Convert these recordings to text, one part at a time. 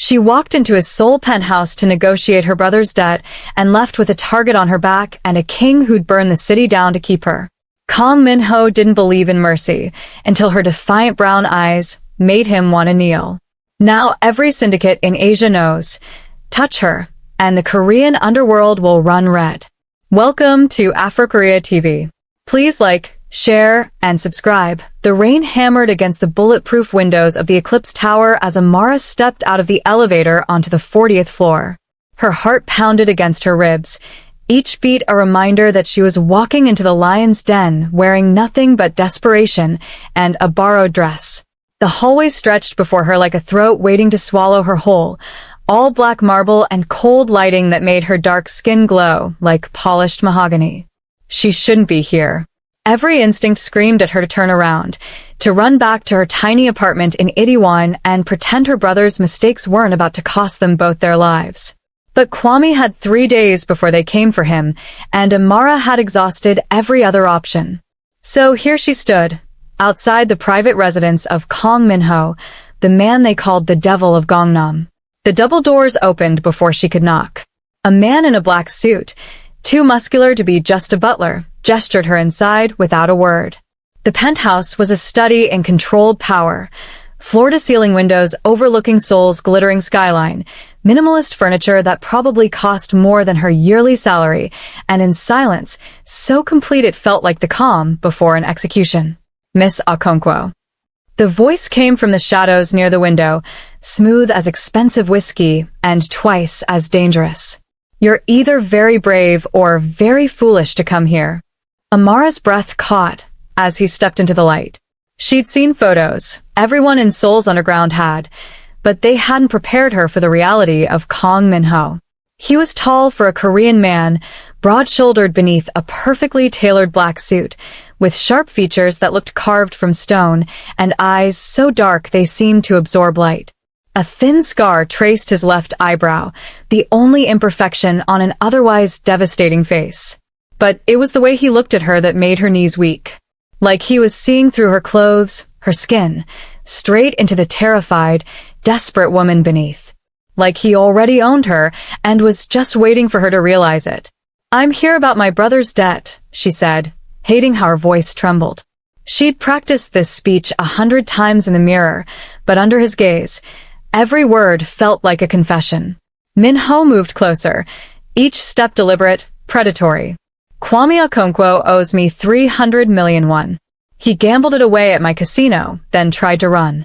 She walked into his sole penthouse to negotiate her brother's debt and left with a target on her back and a king who'd burn the city down to keep her. Kang Min-ho didn't believe in mercy until her defiant brown eyes made him want to kneel. Now every syndicate in Asia knows. Touch her, and the Korean underworld will run red. Welcome to Afrokorea TV. Please like, share, and subscribe. The rain hammered against the bulletproof windows of the Eclipse Tower as Amara stepped out of the elevator onto the 40th floor. Her heart pounded against her ribs, each beat a reminder that she was walking into the lion's den wearing nothing but desperation and a borrowed dress. The hallway stretched before her like a throat waiting to swallow her whole, all black marble and cold lighting that made her dark skin glow like polished mahogany. She shouldn't be here. Every instinct screamed at her to turn around, to run back to her tiny apartment in Itaewon and pretend her brother's mistakes weren't about to cost them both their lives. But Kwame had 3 days before they came for him, and Amara had exhausted every other option. So here she stood, outside the private residence of Kang Min-ho, the man they called the Devil of Gangnam. The double doors opened before she could knock. A man in a black suit, too muscular to be just a butler, gestured her inside without a word. The penthouse was a study in controlled power, floor-to-ceiling windows overlooking Seoul's glittering skyline, minimalist furniture that probably cost more than her yearly salary, and in silence, so complete it felt like the calm before an execution. Miss Okonkwo. The voice came from the shadows near the window, smooth as expensive whiskey and twice as dangerous. You're either very brave or very foolish to come here. Amara's breath caught as he stepped into the light. She'd seen photos, everyone in Seoul's underground had, but they hadn't prepared her for the reality of Kang Min-ho. He was tall for a Korean man, broad-shouldered beneath a perfectly tailored black suit, with sharp features that looked carved from stone and eyes so dark they seemed to absorb light. A thin scar traced his left eyebrow, the only imperfection on an otherwise devastating face. But it was the way he looked at her that made her knees weak. Like he was seeing through her clothes, her skin, straight into the terrified, desperate woman beneath. Like he already owned her and was just waiting for her to realize it. "I'm here about my brother's debt," she said, hating how her voice trembled. She'd practiced this speech 100 times in the mirror, but under his gaze, every word felt like a confession. Min-ho moved closer, each step deliberate, predatory. "Kwame Okonkwo owes me 300 million won. He gambled it away at my casino, then tried to run."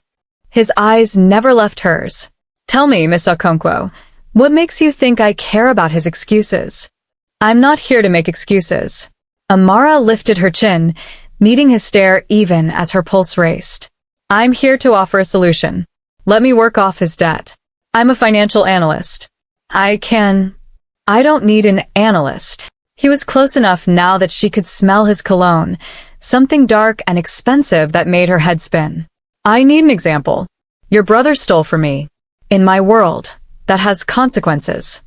His eyes never left hers. "Tell me, Miss Okonkwo, what makes you think I care about his excuses?" "I'm not here to make excuses." Amara lifted her chin, meeting his stare even as her pulse raced. "I'm here to offer a solution. Let me work off his debt. I'm a financial analyst. I don't need an analyst." He was close enough now that she could smell his cologne, something dark and expensive that made her head spin. "I need an example. Your brother stole from me. In my world, that has consequences."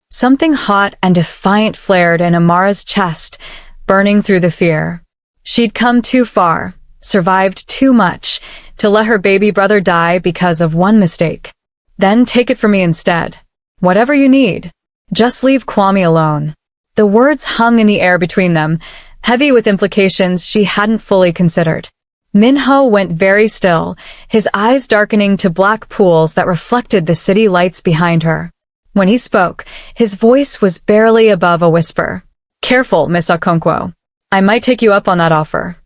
Something hot and defiant flared in Amara's chest, burning through the fear. She'd come too far, survived too much, to let her baby brother die because of one mistake. "Then take it from me instead. Whatever you need. Just leave Kwame alone." The words hung in the air between them, heavy with implications she hadn't fully considered. Min-ho went very still, his eyes darkening to black pools that reflected the city lights behind her. When he spoke, his voice was barely above a whisper. "Careful, Miss Okonkwo. I might take you up on that offer."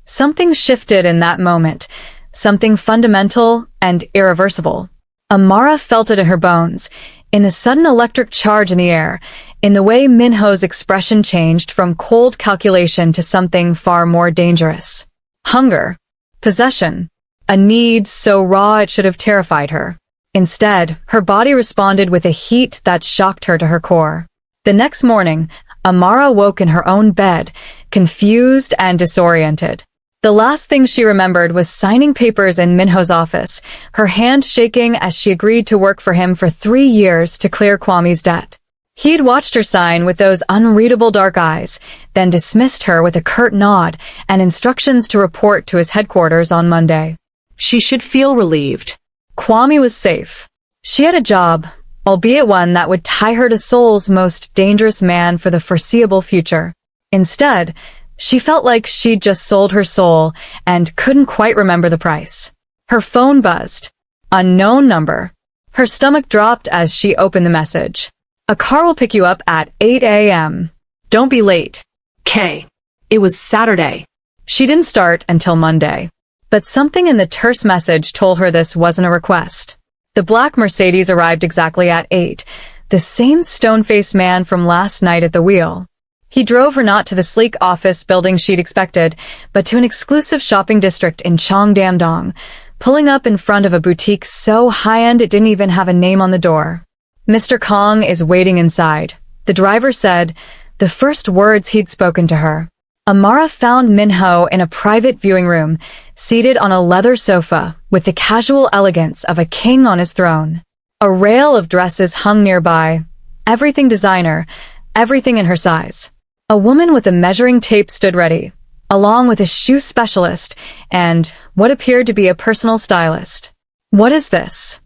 Something shifted in that moment, something fundamental and irreversible. Amara felt it in her bones, in the sudden electric charge in the air, in the way Min-ho's expression changed from cold calculation to something far more dangerous. Hunger. Possession. A need so raw it should have terrified her. Instead, her body responded with a heat that shocked her to her core. The next morning, Amara woke in her own bed, confused and disoriented. The last thing she remembered was signing papers in Min-ho's office, her hand shaking as she agreed to work for him for 3 years to clear Kwame's debt. He'd watched her sign with those unreadable dark eyes, then dismissed her with a curt nod and instructions to report to his headquarters on Monday. She should feel relieved. Kwame was safe. She had a job, albeit one that would tie her to Seoul's most dangerous man for the foreseeable future. Instead, she felt like she'd just sold her soul and couldn't quite remember the price. Her phone buzzed. Unknown number. Her stomach dropped as she opened the message. A car will pick you up at 8 a.m. Don't be late. K. It was Saturday. She didn't start until Monday. But something in the terse message told her this wasn't a request. The black Mercedes arrived exactly at 8, the same stone-faced man from last night at the wheel. He drove her not to the sleek office building she'd expected, but to an exclusive shopping district in Cheongdam-dong, pulling up in front of a boutique so high-end it didn't even have a name on the door. Mr. Kong is waiting inside, the driver said, the first words he'd spoken to her. Amara found Minho in a private viewing room, seated on a leather sofa with the casual elegance of a king on his throne. A rail of dresses hung nearby, everything designer, everything in her size. A woman with a measuring tape stood ready, along with a shoe specialist and what appeared to be a personal stylist. What is this?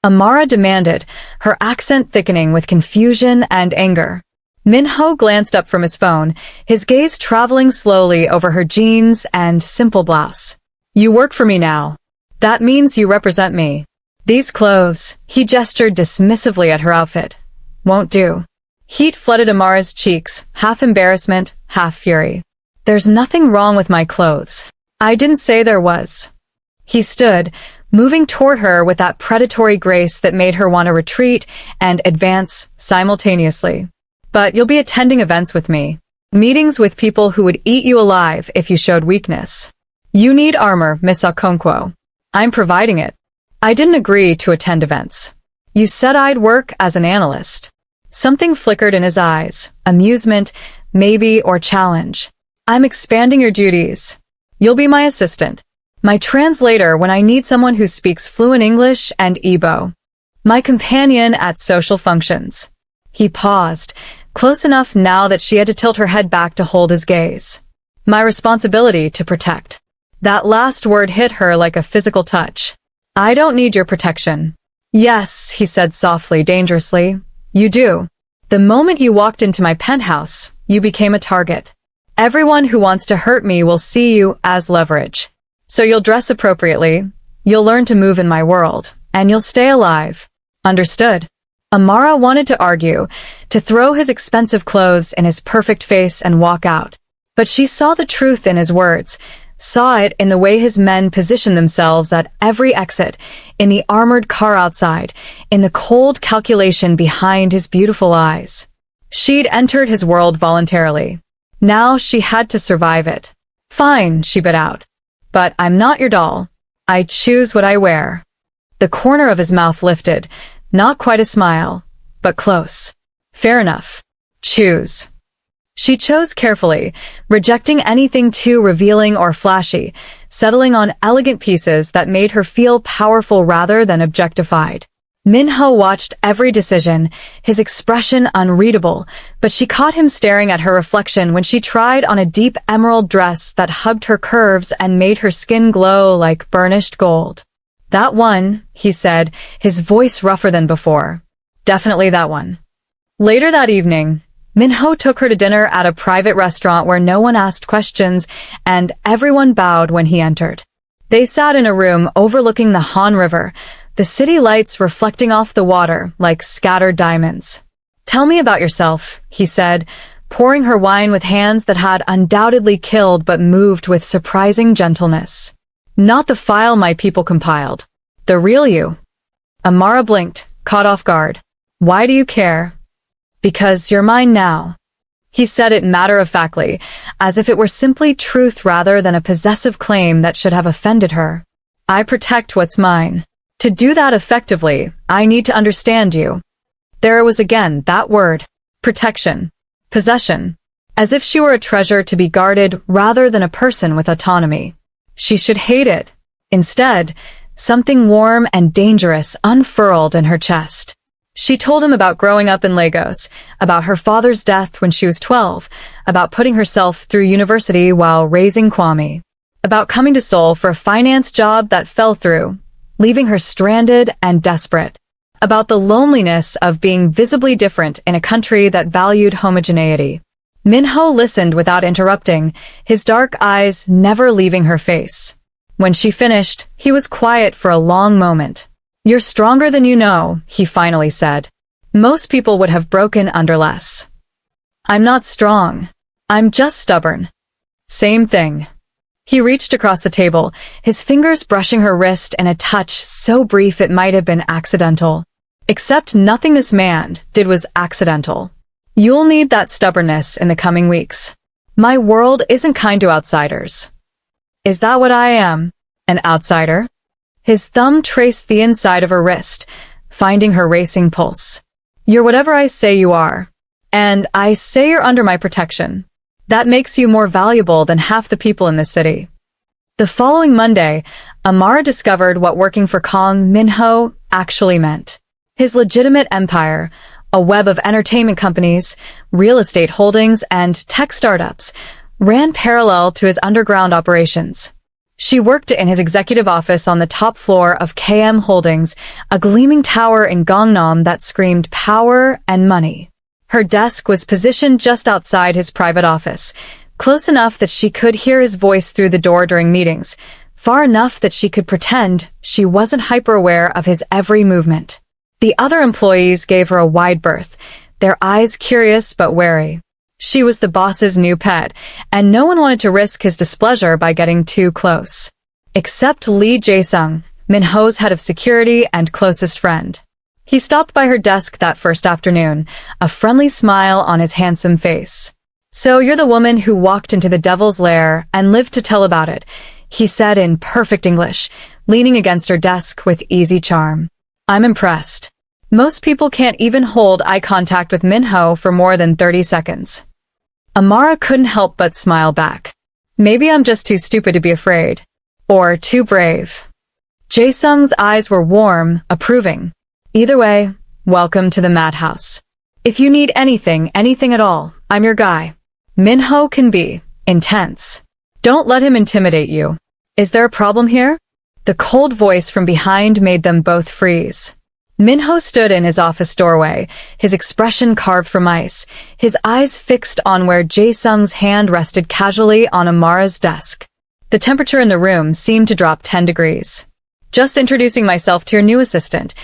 Amara demanded, her accent thickening with confusion and anger. Minho glanced up from his phone, his gaze traveling slowly over her jeans and simple blouse. You work for me now. That means you represent me. These clothes, he gestured dismissively at her outfit, won't do. Heat flooded Amara's cheeks, half embarrassment, half fury. There's nothing wrong with my clothes. I didn't say there was. He stood, moving toward her with that predatory grace that made her want to retreat and advance simultaneously. But you'll be attending events with me. Meetings with people who would eat you alive if you showed weakness. You need armor, Miss Okonkwo. I'm providing it. I didn't agree to attend events. You said I'd work as an analyst. Something flickered in his eyes, amusement, maybe, or challenge. I'm expanding your duties. You'll be my assistant. My translator when I need someone who speaks fluent English and Igbo. My companion at social functions. He paused, close enough now that she had to tilt her head back to hold his gaze. My responsibility to protect. That last word hit her like a physical touch. I don't need your protection. Yes, he said softly, dangerously. You do. The moment you walked into my penthouse, you became a target. Everyone who wants to hurt me will see you as leverage. So you'll dress appropriately, you'll learn to move in my world, and you'll stay alive. Understood? Amara wanted to argue, to throw his expensive clothes in his perfect face and walk out. But she saw the truth in his words, saw it in the way his men positioned themselves at every exit, in the armored car outside, in the cold calculation behind his beautiful eyes. She'd entered his world voluntarily. Now she had to survive it. Fine, she bit out. But I'm not your doll. I choose what I wear. The corner of his mouth lifted, not quite a smile, but close. Fair enough. Choose. She chose carefully, rejecting anything too revealing or flashy, settling on elegant pieces that made her feel powerful rather than objectified. Minho watched every decision, his expression unreadable, but she caught him staring at her reflection when she tried on a deep emerald dress that hugged her curves and made her skin glow like burnished gold. That one, he said, his voice rougher than before. Definitely that one. Later that evening, Minho took her to dinner at a private restaurant where no one asked questions and everyone bowed when he entered. They sat in a room overlooking the Han River, the city lights reflecting off the water like scattered diamonds. Tell me about yourself, he said, pouring her wine with hands that had undoubtedly killed but moved with surprising gentleness. Not the file my people compiled. The real you. Amara blinked, caught off guard. Why do you care? Because you're mine now. He said it matter-of-factly, as if it were simply truth rather than a possessive claim that should have offended her. I protect what's mine. To do that effectively, I need to understand you. There was again that word. Protection. Possession. As if she were a treasure to be guarded rather than a person with autonomy. She should hate it. Instead, something warm and dangerous unfurled in her chest. She told him about growing up in Lagos, about her father's death when she was 12, about putting herself through university while raising Kwame, about coming to Seoul for a finance job that fell through, leaving her stranded and desperate. about the loneliness of being visibly different in a country that valued homogeneity. Minho listened without interrupting, his dark eyes never leaving her face. When she finished, he was quiet for a long moment. "You're stronger than you know," he finally said. "Most people would have broken under less." "I'm not strong. I'm just stubborn." "Same thing." He reached across the table, his fingers brushing her wrist in a touch so brief it might have been accidental. Except nothing this man did was accidental. "You'll need that stubbornness in the coming weeks. My world isn't kind to outsiders." "Is that what I am? An outsider?" His thumb traced the inside of her wrist, finding her racing pulse. "You're whatever I say you are. And I say you're under my protection. That makes you more valuable than half the people in this city." The following Monday, Amara discovered what working for Kang Minho actually meant. His legitimate empire, a web of entertainment companies, real estate holdings, and tech startups, ran parallel to his underground operations. She worked in his executive office on the top floor of KM Holdings, a gleaming tower in Gangnam that screamed power and money. Her desk was positioned just outside his private office, close enough that she could hear his voice through the door during meetings, far enough that she could pretend she wasn't hyper-aware of his every movement. The other employees gave her a wide berth, their eyes curious but wary. She was the boss's new pet, and no one wanted to risk his displeasure by getting too close. Except Lee Jae-sung, Minho's head of security and closest friend. He stopped by her desk that first afternoon, a friendly smile on his handsome face. "So you're the woman who walked into the devil's lair and lived to tell about it," he said in perfect English, leaning against her desk with easy charm. "I'm impressed. Most people can't even hold eye contact with Minho for more than 30 seconds. Amara couldn't help but smile back. "Maybe I'm just too stupid to be afraid. Or too brave." Jae-sung's eyes were warm, approving. "Either way, welcome to the madhouse. If you need anything at all, I'm your guy." Minho can be intense. Don't let him intimidate you. "Is there a problem here?" The cold voice from behind made them both freeze. Minho stood in his office doorway, his expression carved from ice, his eyes fixed on where Jae-sung's hand rested casually on Amara's desk. The temperature in the room seemed to drop 10 degrees. "Just introducing myself to your new assistant,"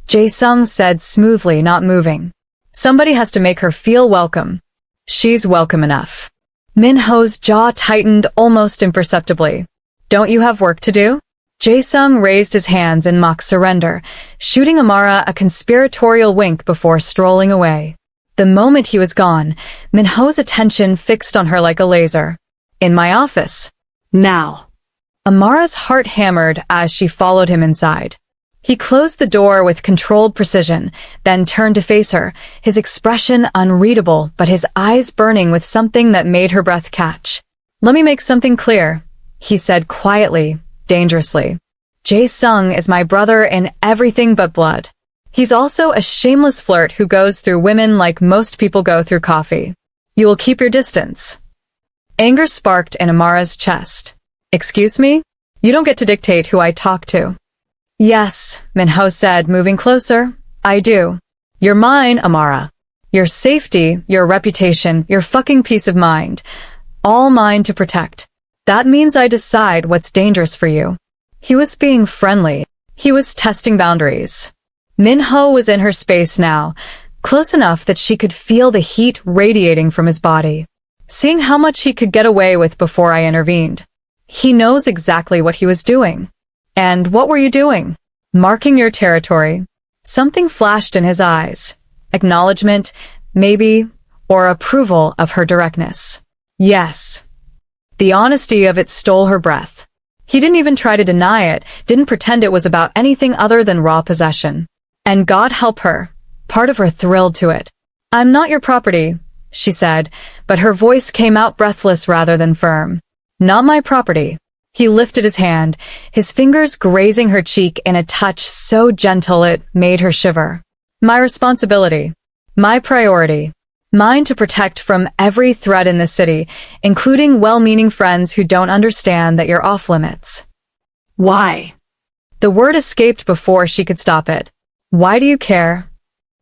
Jae-sung said smoothly, not moving. "Somebody has to make her feel welcome. She's welcome enough." Minho's jaw tightened almost imperceptibly. "Don't you have work to do?" Jae-sung raised his hands in mock surrender, shooting Amara a conspiratorial wink before strolling away. The moment he was gone, Minho's attention fixed on her like a laser. "In my office." Now. Amara's heart hammered as she followed him inside. He closed the door with controlled precision, then turned to face her, his expression unreadable but his eyes burning with something that made her breath catch. "Let me make something clear," he said quietly, dangerously. "Jae-sung is my brother in everything but blood. He's also a shameless flirt who goes through women like most people go through coffee. You will keep your distance." Anger sparked in Amara's chest. "Excuse me? You don't get to dictate who I talk to." "Yes," Minho said, moving closer. "I do. You're mine, Amara. Your safety, your reputation, your fucking peace of mind. All mine to protect. That means I decide what's dangerous for you." He was being friendly. He was testing boundaries. Minho was in her space now, close enough that she could feel the heat radiating from his body. Seeing how much he could get away with before I intervened. He knows exactly what he was doing. "And what were you doing?" "Marking your territory." Something flashed in his eyes. Acknowledgement, maybe, or approval of her directness. Yes. The honesty of it stole her breath. He didn't even try to deny it, didn't pretend it was about anything other than raw possession. And God help her. Part of her thrilled to it. "I'm not your property," she said, but her voice came out breathless rather than firm. "Not my property." He lifted his hand, his fingers grazing her cheek in a touch so gentle it made her shiver. "My responsibility. My priority. Mine to protect from every threat in the city, including well-meaning friends who don't understand that you're off limits." Why? The word escaped before she could stop it. Why do you care?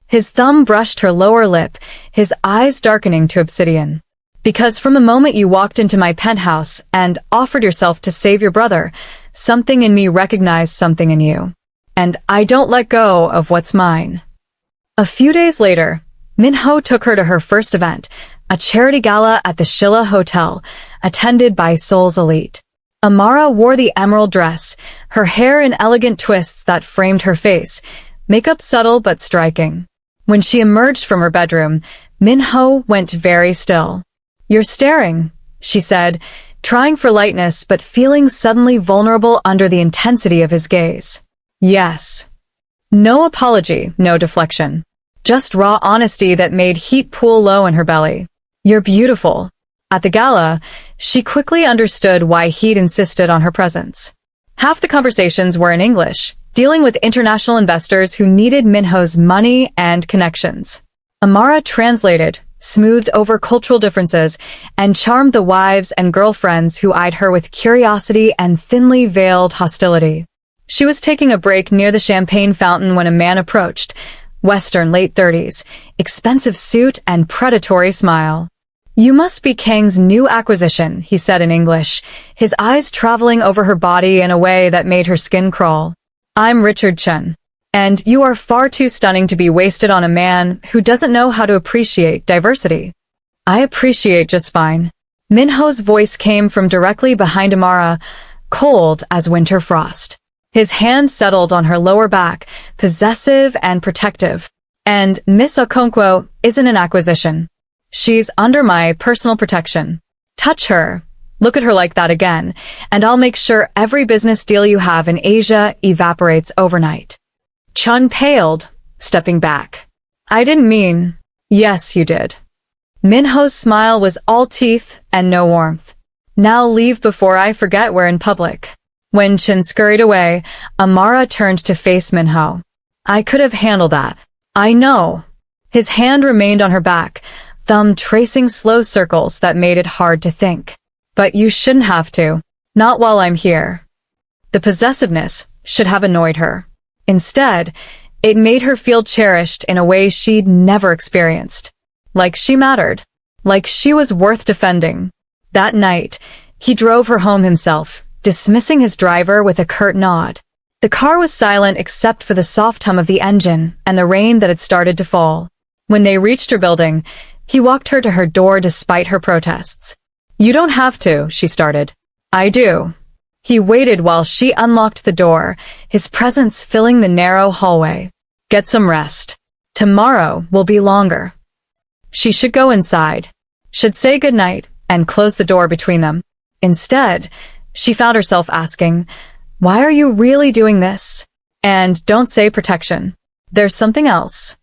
His thumb brushed her lower lip, his eyes darkening to obsidian. Because from the moment you walked into my penthouse and offered yourself to save your brother, something in me recognized something in you. And I don't let go of what's mine. A few days later, Minho took her to her first event, a charity gala at the Shilla Hotel, attended by Seoul's elite. Amara wore the emerald dress, her hair in elegant twists that framed her face, makeup subtle but striking. When she emerged from her bedroom, Minho went very still. You're staring, she said, trying for lightness but feeling suddenly vulnerable under the intensity of his gaze. Yes. No apology, no deflection. Just raw honesty that made heat pool low in her belly. You're beautiful. At the gala, she quickly understood why he'd insisted on her presence. Half the conversations were in English, dealing with international investors who needed Minho's money and connections. Amara translated, smoothed over cultural differences, and charmed the wives and girlfriends who eyed her with curiosity and thinly veiled hostility. She was taking a break near the champagne fountain when a man approached, Western late 30s, expensive suit and predatory smile. You must be Kang's new acquisition, he said in English, his eyes traveling over her body in a way that made her skin crawl. I'm Richard Chen. And you are far too stunning to be wasted on a man who doesn't know how to appreciate diversity. I appreciate just fine. Minho's voice came from directly behind Amara, cold as winter frost. His hand settled on her lower back, possessive and protective. And Miss Okonkwo isn't an acquisition. She's under my personal protection. Touch her. Look at her like that again, and I'll make sure every business deal you have in Asia evaporates overnight. Chun paled, stepping back. I didn't mean. Yes, you did. Minho's smile was all teeth and no warmth. Now leave before I forget we're in public. When Chen scurried away, Amara turned to face Minho. I could have handled that. I know. His hand remained on her back, thumb tracing slow circles that made it hard to think. But you shouldn't have to. Not while I'm here. The possessiveness should have annoyed her. Instead, it made her feel cherished in a way she'd never experienced. Like she mattered. Like she was worth defending. That night, he drove her home himself, dismissing his driver with a curt nod. The car was silent except for the soft hum of the engine and the rain that had started to fall. When they reached her building, he walked her to her door despite her protests. You don't have to, she started. I do. He waited while she unlocked the door, his presence filling the narrow hallway. Get some rest. Tomorrow will be longer. She should go inside, should say goodnight, and close the door between them. Instead, she found herself asking, why are you really doing this? And don't say protection. There's something else.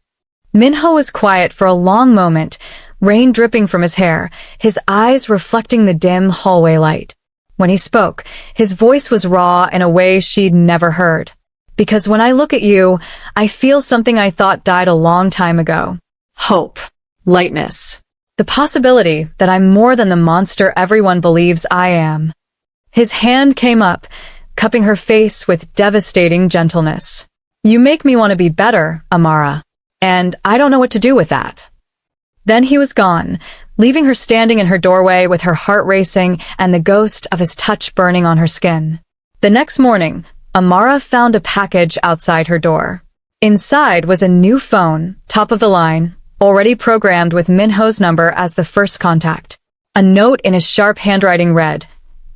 Minho was quiet for a long moment, rain dripping from his hair, his eyes reflecting the dim hallway light. When he spoke, his voice was raw in a way she'd never heard. Because when I look at you, I feel something I thought died a long time ago. Hope. Lightness. The possibility that I'm more than the monster everyone believes I am. His hand came up, cupping her face with devastating gentleness. You make me want to be better, Amara. And I don't know what to do with that. Then he was gone, leaving her standing in her doorway with her heart racing and the ghost of his touch burning on her skin. The next morning, Amara found a package outside her door. Inside was a new phone, top of the line, already programmed with Minho's number as the first contact. A note in his sharp handwriting read,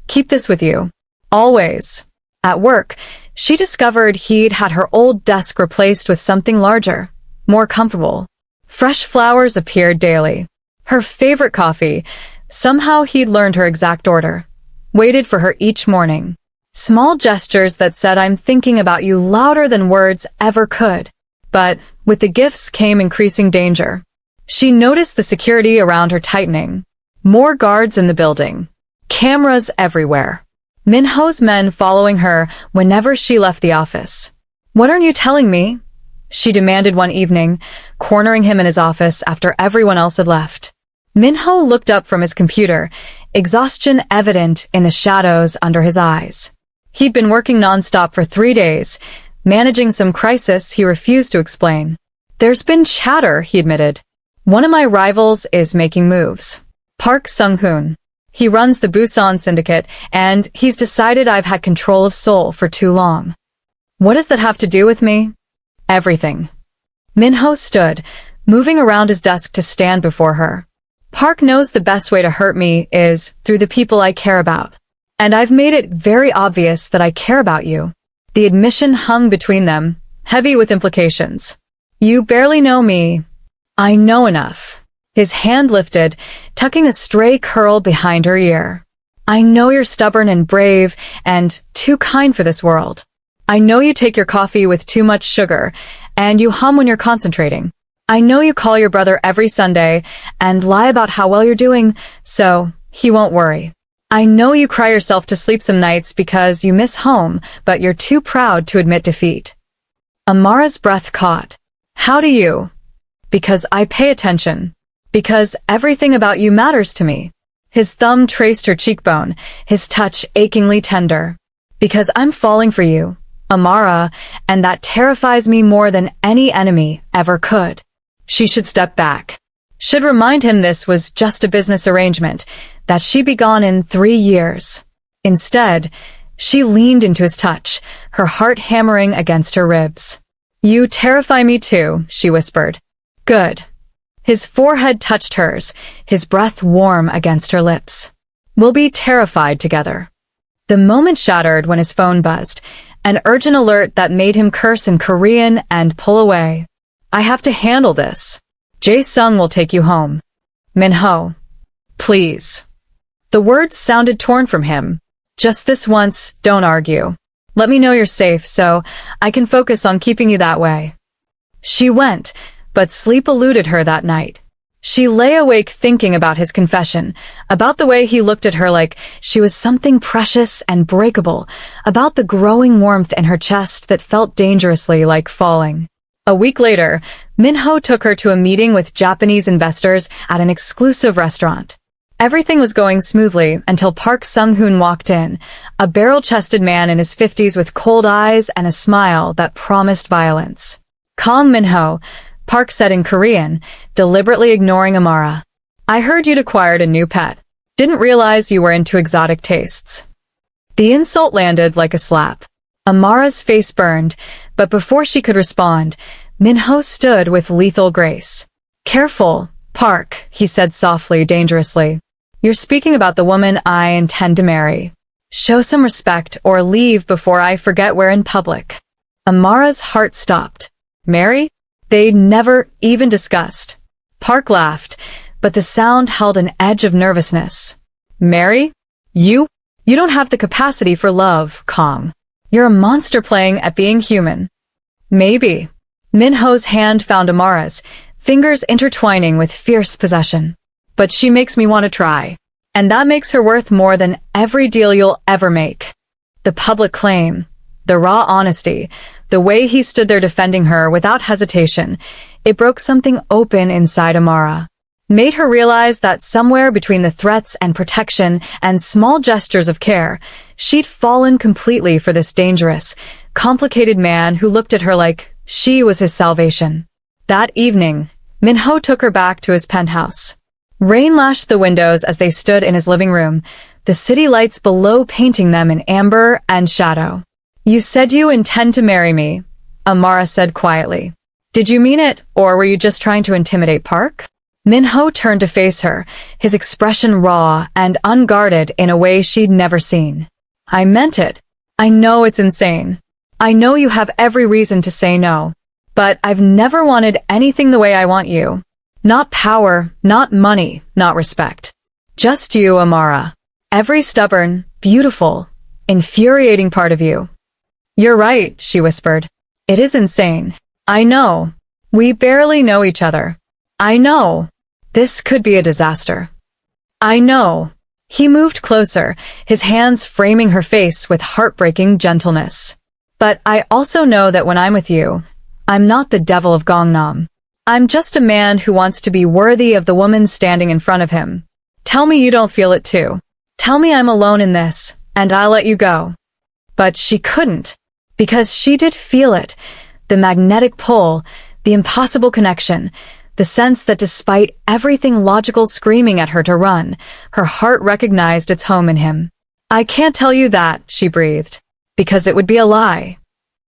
"Keep this with you. Always." At work, she discovered he'd had her old desk replaced with something larger, more comfortable. Fresh flowers appeared daily. Her favorite coffee, somehow he'd learned her exact order, waited for her each morning. Small gestures that said I'm thinking about you louder than words ever could. But with the gifts came increasing danger. She noticed the security around her tightening. More guards in the building. Cameras everywhere. Minho's men following her whenever she left the office. What aren't you telling me? She demanded one evening, cornering him in his office after everyone else had left. Minho looked up from his computer, exhaustion evident in the shadows under his eyes. He'd been working nonstop for 3 days, Managing some crisis he refused to explain. There's been chatter, he admitted. One of my rivals is making moves. Park Sung-hoon. He runs the Busan Syndicate, and he's decided I've had control of Seoul for too long. What does that have to do with me? Everything. Min-ho stood, moving around his desk to stand before her. Park knows the best way to hurt me is through the people I care about. And I've made it very obvious that I care about you. The admission hung between them, heavy with implications. You barely know me. I know enough. His hand lifted, tucking a stray curl behind her ear. I know you're stubborn and brave and too kind for this world. I know you take your coffee with too much sugar, and you hum when you're concentrating. I know you call your brother every Sunday and lie about how well you're doing, so he won't worry. I know you cry yourself to sleep some nights because you miss home, but you're too proud to admit defeat. Amara's breath caught. How do you? Because I pay attention. Because everything about you matters to me. His thumb traced her cheekbone, his touch achingly tender. Because I'm falling for you, Amara, and that terrifies me more than any enemy ever could. She should step back. Should remind him this was just a business arrangement, that she'd be gone in 3 years. Instead, she leaned into his touch, her heart hammering against her ribs. You terrify me too, she whispered. Good. His forehead touched hers, his breath warm against her lips. We'll be terrified together. The moment shattered when his phone buzzed, an urgent alert that made him curse in Korean and pull away. I have to handle this. Jae-sung will take you home. Min-ho. Please. The words sounded torn from him. Just this once, don't argue. Let me know you're safe so I can focus on keeping you that way. She went, but sleep eluded her that night. She lay awake thinking about his confession, about the way he looked at her like she was something precious and breakable, about the growing warmth in her chest that felt dangerously like falling. A week later, Min-ho took her to a meeting with Japanese investors at an exclusive restaurant. Everything was going smoothly until Park Sung-hoon walked in, a barrel-chested man in his 50s with cold eyes and a smile that promised violence. Calm Min-ho, Park said in Korean, deliberately ignoring Amara. I heard you'd acquired a new pet. Didn't realize you were into exotic tastes. The insult landed like a slap. Amara's face burned, but before she could respond, Min-ho stood with lethal grace. Careful, Park, he said softly, dangerously. You're speaking about the woman I intend to marry. Show some respect or leave before I forget we're in public. Amara's heart stopped. Marry? They'd never even discussed. Park laughed, but the sound held an edge of nervousness. Marry? You? You don't have the capacity for love, Kong. You're a monster playing at being human. Maybe. Min-ho's hand found Amara's, fingers intertwining with fierce possession. But she makes me want to try. And that makes her worth more than every deal you'll ever make. The public claim, the raw honesty, the way he stood there defending her without hesitation, it broke something open inside Amara. Made her realize that somewhere between the threats and protection and small gestures of care, she'd fallen completely for this dangerous, complicated man who looked at her like she was his salvation. That evening, Min-ho took her back to his penthouse. Rain lashed the windows as they stood in his living room, the city lights below painting them in amber and shadow. You said you intend to marry me, Amara said quietly. Did you mean it, or were you just trying to intimidate Park? Min-ho turned to face her, his expression raw and unguarded in a way she'd never seen. I meant it. I know it's insane. I know you have every reason to say no. But I've never wanted anything the way I want you. Not power, not money, not respect. Just you, Amara. Every stubborn, beautiful, infuriating part of you. You're right, she whispered. It is insane. I know. We barely know each other. I know. This could be a disaster. I know. He moved closer, his hands framing her face with heartbreaking gentleness. But I also know that when I'm with you, I'm not the devil of Gangnam. I'm just a man who wants to be worthy of the woman standing in front of him. Tell me you don't feel it too. Tell me I'm alone in this, and I'll let you go. But she couldn't. Because she did feel it, the magnetic pull, the impossible connection, the sense that despite everything logical screaming at her to run, her heart recognized its home in him. "I can't tell you that," she breathed, "because it would be a lie."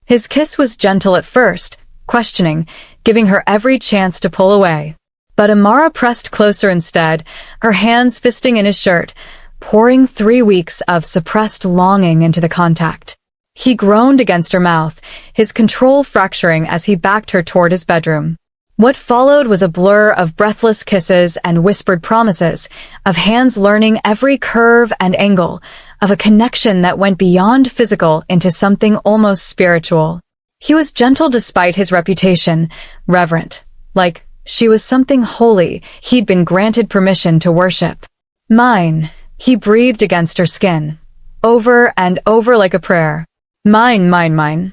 His kiss was gentle at first, questioning, giving her every chance to pull away. But Amara pressed closer instead, her hands fisting in his shirt, pouring 3 weeks of suppressed longing into the contact. He groaned against her mouth, his control fracturing as he backed her toward his bedroom. What followed was a blur of breathless kisses and whispered promises, of hands learning every curve and angle, of a connection that went beyond physical into something almost spiritual. He was gentle despite his reputation, reverent, like she was something holy he'd been granted permission to worship. "Mine," he breathed against her skin, over and over like a prayer. "Mine, mine, mine."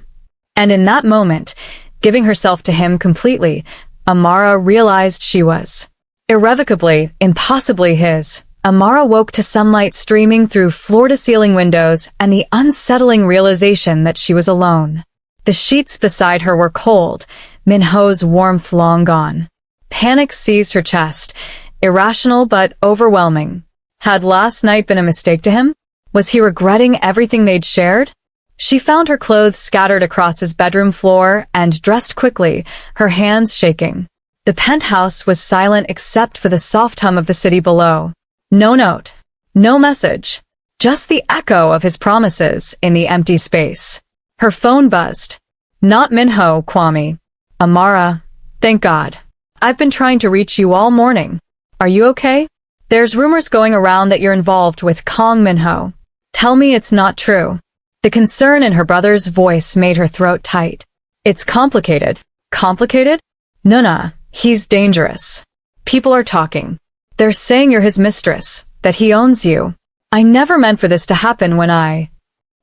And in that moment, giving herself to him completely, Amara realized she was irrevocably, impossibly his. Amara woke to sunlight streaming through floor-to-ceiling windows and the unsettling realization that she was alone. The sheets beside her were cold, Minho's warmth long gone. Panic seized her chest, irrational but overwhelming. Had last night been a mistake to him? Was he regretting everything they'd shared? She found her clothes scattered across his bedroom floor and dressed quickly, her hands shaking. The penthouse was silent except for the soft hum of the city below. No note, no message, just the echo of his promises in the empty space. Her phone buzzed. "Not Minho, Kwame." "Amara, thank God. I've been trying to reach you all morning. Are you okay? There's rumors going around that you're involved with Kong Minho. Tell me it's not true." The concern in her brother's voice made her throat tight. "It's complicated." "Complicated? Nuna, he's dangerous. People are talking. They're saying you're his mistress, that he owns you. I never meant for this to happen when I—"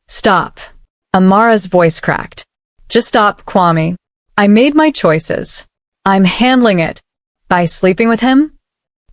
"Stop." Amara's voice cracked. "Just stop, Kwame. I made my choices. I'm handling it. By sleeping with him?"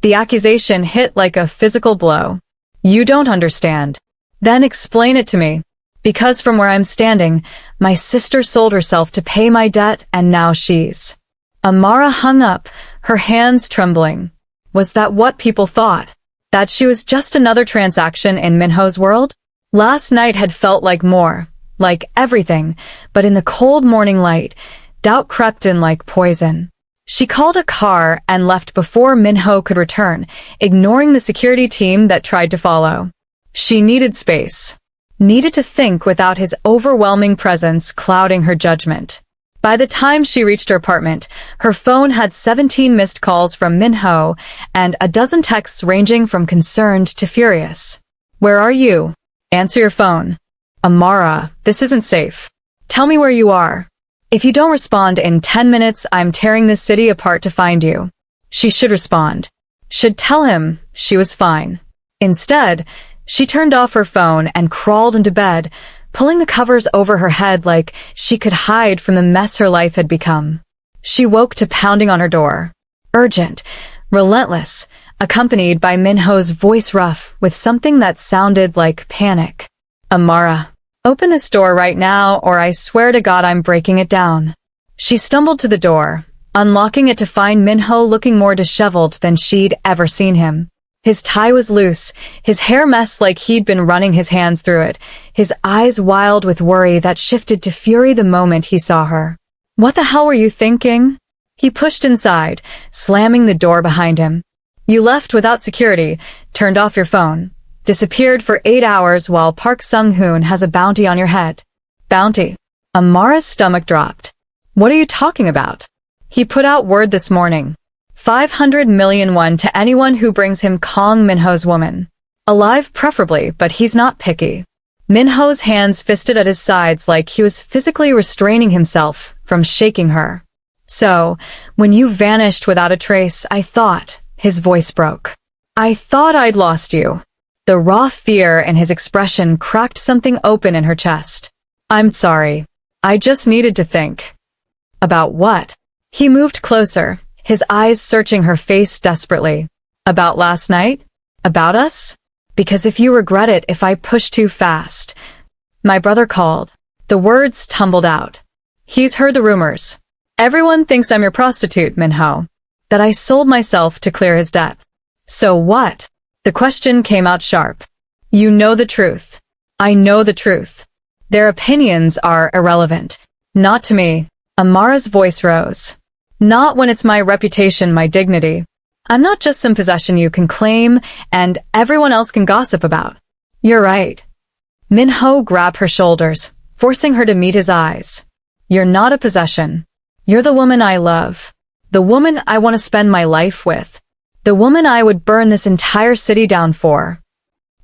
The accusation hit like a physical blow. "You don't understand." "Then explain it to me. Because from where I'm standing, my sister sold herself to pay my debt and now she's—" Amara hung up, her hands trembling. Was that what people thought? That she was just another transaction in Minho's world? Last night had felt like more, like everything, but in the cold morning light, doubt crept in like poison. She called a car and left before Minho could return, ignoring the security team that tried to follow. She needed space. Needed to think without his overwhelming presence clouding her judgment. By the time she reached her apartment, her phone had 17 missed calls from Minho and a dozen texts ranging from concerned to furious. "Where are you? Answer your phone." "Amara, this isn't safe. Tell me where you are. If you don't respond in 10 minutes, I'm tearing this city apart to find you." She should respond. Should tell him she was fine. Instead, she turned off her phone and crawled into bed, pulling the covers over her head like she could hide from the mess her life had become. She woke to pounding on her door. Urgent, relentless, accompanied by Minho's voice rough with something that sounded like panic. "Amara, open this door right now or I swear to God I'm breaking it down." She stumbled to the door, unlocking it to find Minho looking more disheveled than she'd ever seen him. His tie was loose, his hair messed like he'd been running his hands through it, his eyes wild with worry that shifted to fury the moment he saw her. "What the hell were you thinking?" He pushed inside, slamming the door behind him. "You left without security, turned off your phone, disappeared for 8 hours while Park Sung-hoon has a bounty on your head." "Bounty?" Amara's stomach dropped. "What are you talking about?" "He put out word this morning. 500 million won to anyone who brings him Kong Minho's woman. Alive preferably, but he's not picky." Minho's hands fisted at his sides like he was physically restraining himself from shaking her. "So, when you vanished without a trace, I thought," his voice broke. "I thought I'd lost you." The raw fear in his expression cracked something open in her chest. "I'm sorry. I just needed to think." "About what?" He moved closer, his eyes searching her face desperately. "About last night? About us? Because if you regret it if I push too fast." "My brother called." The words tumbled out. He's heard the rumors. Everyone thinks I'm your prostitute, Minho. That I sold myself to clear his debt. So what? The question came out sharp. You know the truth. I know the truth. Their opinions are irrelevant. Not to me. Amara's voice rose. Not when it's my reputation, my dignity. I'm not just some possession you can claim and everyone else can gossip about. You're right. Minho grabbed her shoulders, forcing her to meet his eyes. You're not a possession. You're the woman I love. The woman I want to spend my life with. The woman I would burn this entire city down for.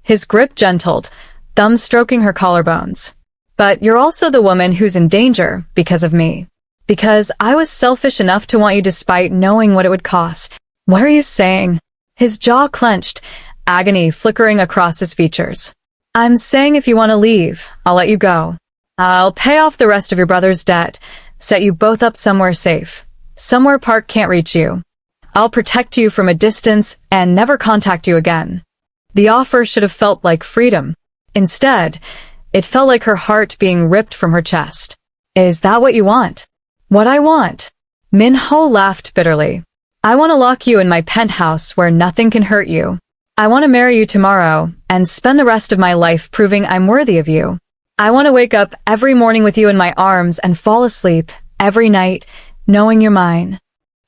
His grip gentled, thumb stroking her collarbones. But you're also the woman who's in danger because of me. Because I was selfish enough to want you despite knowing what it would cost. What are you saying? His jaw clenched, agony flickering across his features. I'm saying if you want to leave, I'll let you go. I'll pay off the rest of your brother's debt, set you both up somewhere safe. Somewhere Park can't reach you. I'll protect you from a distance and never contact you again. The offer should have felt like freedom. Instead, it felt like her heart being ripped from her chest. Is that what you want? What I want? Minho laughed bitterly. I want to lock you in my penthouse where nothing can hurt you. I want to marry you tomorrow and spend the rest of my life proving I'm worthy of you. I want to wake up every morning with you in my arms and fall asleep every night knowing you're mine.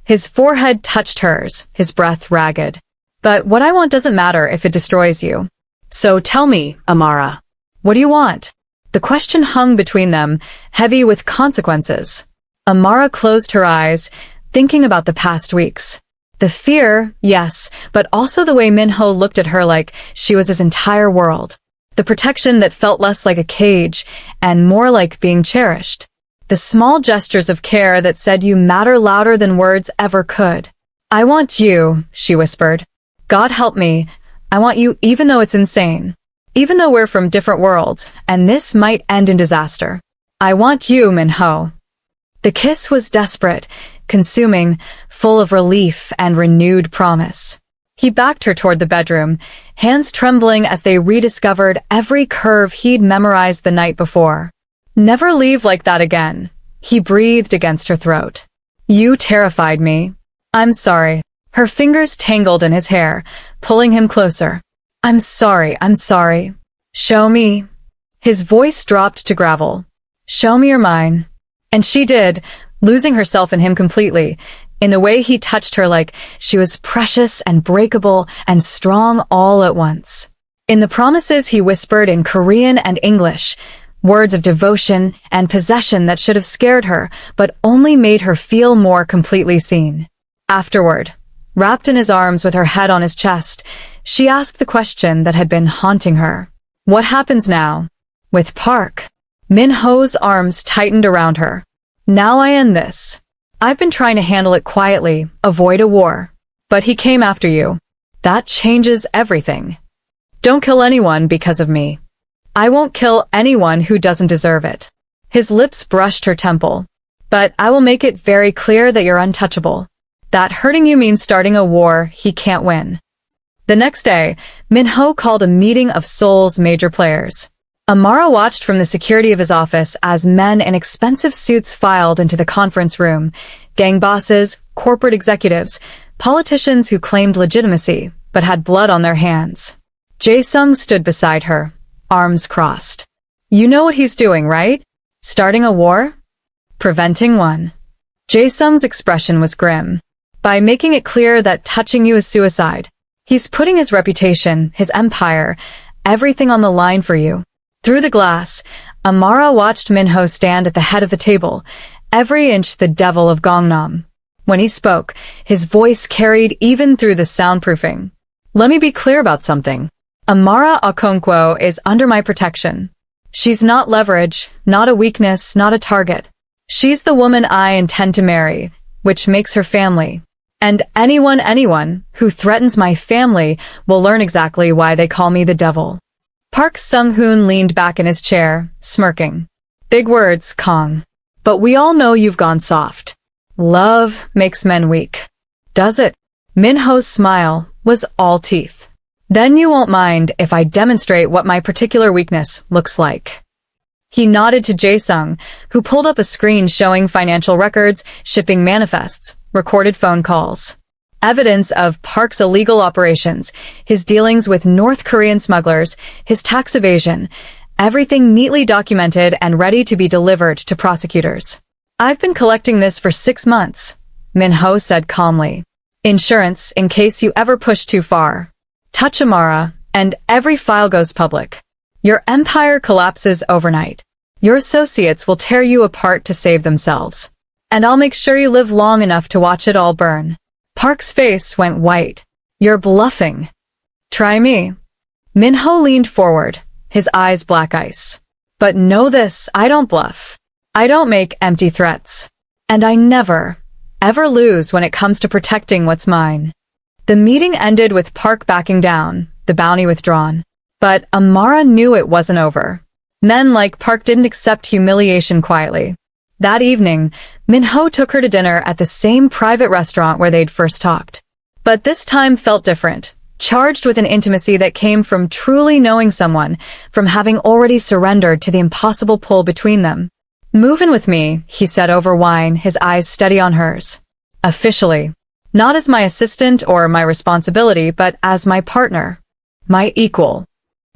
His forehead touched hers, his breath ragged. But what I want doesn't matter if it destroys you. So tell me, Amara. What do you want? The question hung between them, heavy with consequences. Amara closed her eyes, thinking about the past weeks. The fear, yes, but also the way Minho looked at her like she was his entire world. The protection that felt less like a cage and more like being cherished. The small gestures of care that said you matter louder than words ever could. I want you, she whispered. God help me. I want you even though it's insane. Even though we're from different worlds, and this might end in disaster. I want you, Minho. The kiss was desperate, consuming, full of relief and renewed promise. He backed her toward the bedroom, hands trembling as they rediscovered every curve he'd memorized the night before. Never leave like that again. He breathed against her throat. You terrified me. I'm sorry. Her fingers tangled in his hair, pulling him closer. I'm sorry. Show me. His voice dropped to gravel. Show me you're mine. And she did, losing herself in him completely, in the way he touched her like she was precious and breakable and strong all at once. In the promises he whispered in Korean and English, words of devotion and possession that should have scared her, but only made her feel more completely seen. Afterward, wrapped in his arms with her head on his chest, she asked the question that had been haunting her. What happens now? With Park? Minho's arms tightened around her. Now I end this. I've been trying to handle it quietly, avoid a war. But he came after you. That changes everything. Don't kill anyone because of me. I won't kill anyone who doesn't deserve it. His lips brushed her temple. But I will make it very clear that you're untouchable. That hurting you means starting a war he can't win. The next day, Minho called a meeting of Seoul's major players. Amara watched from the security of his office as men in expensive suits filed into the conference room, gang bosses, corporate executives, politicians who claimed legitimacy but had blood on their hands. Jae-sung stood beside her, arms crossed. You know what he's doing, right? Starting a war? Preventing one. Jae-sung's expression was grim. By making it clear that touching you is suicide. He's putting his reputation, his empire, everything on the line for you. Through the glass, Amara watched Minho stand at the head of the table, every inch the devil of Gangnam. When he spoke, his voice carried even through the soundproofing. Let me be clear about something. Amara Okonkwo is under my protection. She's not leverage, not a weakness, not a target. She's the woman I intend to marry, which makes her family. And anyone who threatens my family will learn exactly why they call me the devil. Park Sung-hoon leaned back in his chair, smirking. Big words, Kong. But we all know you've gone soft. Love makes men weak. Does it? Minho's smile was all teeth. Then you won't mind if I demonstrate what my particular weakness looks like. He nodded to Jae-sung, who pulled up a screen showing financial records, shipping manifests, recorded phone calls. Evidence of Park's illegal operations, his dealings with North Korean smugglers, his tax evasion, everything neatly documented and ready to be delivered to prosecutors. I've been collecting this for 6 months, Min-ho said calmly. Insurance in case you ever push too far. Touch Amara, and every file goes public. Your empire collapses overnight. Your associates will tear you apart to save themselves. And I'll make sure you live long enough to watch it all burn. Park's face went white. You're bluffing. Try me. Min-ho leaned forward, his eyes black ice. But know this, I don't bluff. I don't make empty threats. And I never, ever lose when it comes to protecting what's mine. The meeting ended with Park backing down, the bounty withdrawn. But Amara knew it wasn't over. Men like Park didn't accept humiliation quietly. That evening, Min-ho took her to dinner at the same private restaurant where they'd first talked. But this time felt different, charged with an intimacy that came from truly knowing someone, from having already surrendered to the impossible pull between them. Move in with me, he said over wine, his eyes steady on hers. Officially. Not as my assistant or my responsibility, but as my partner. My equal.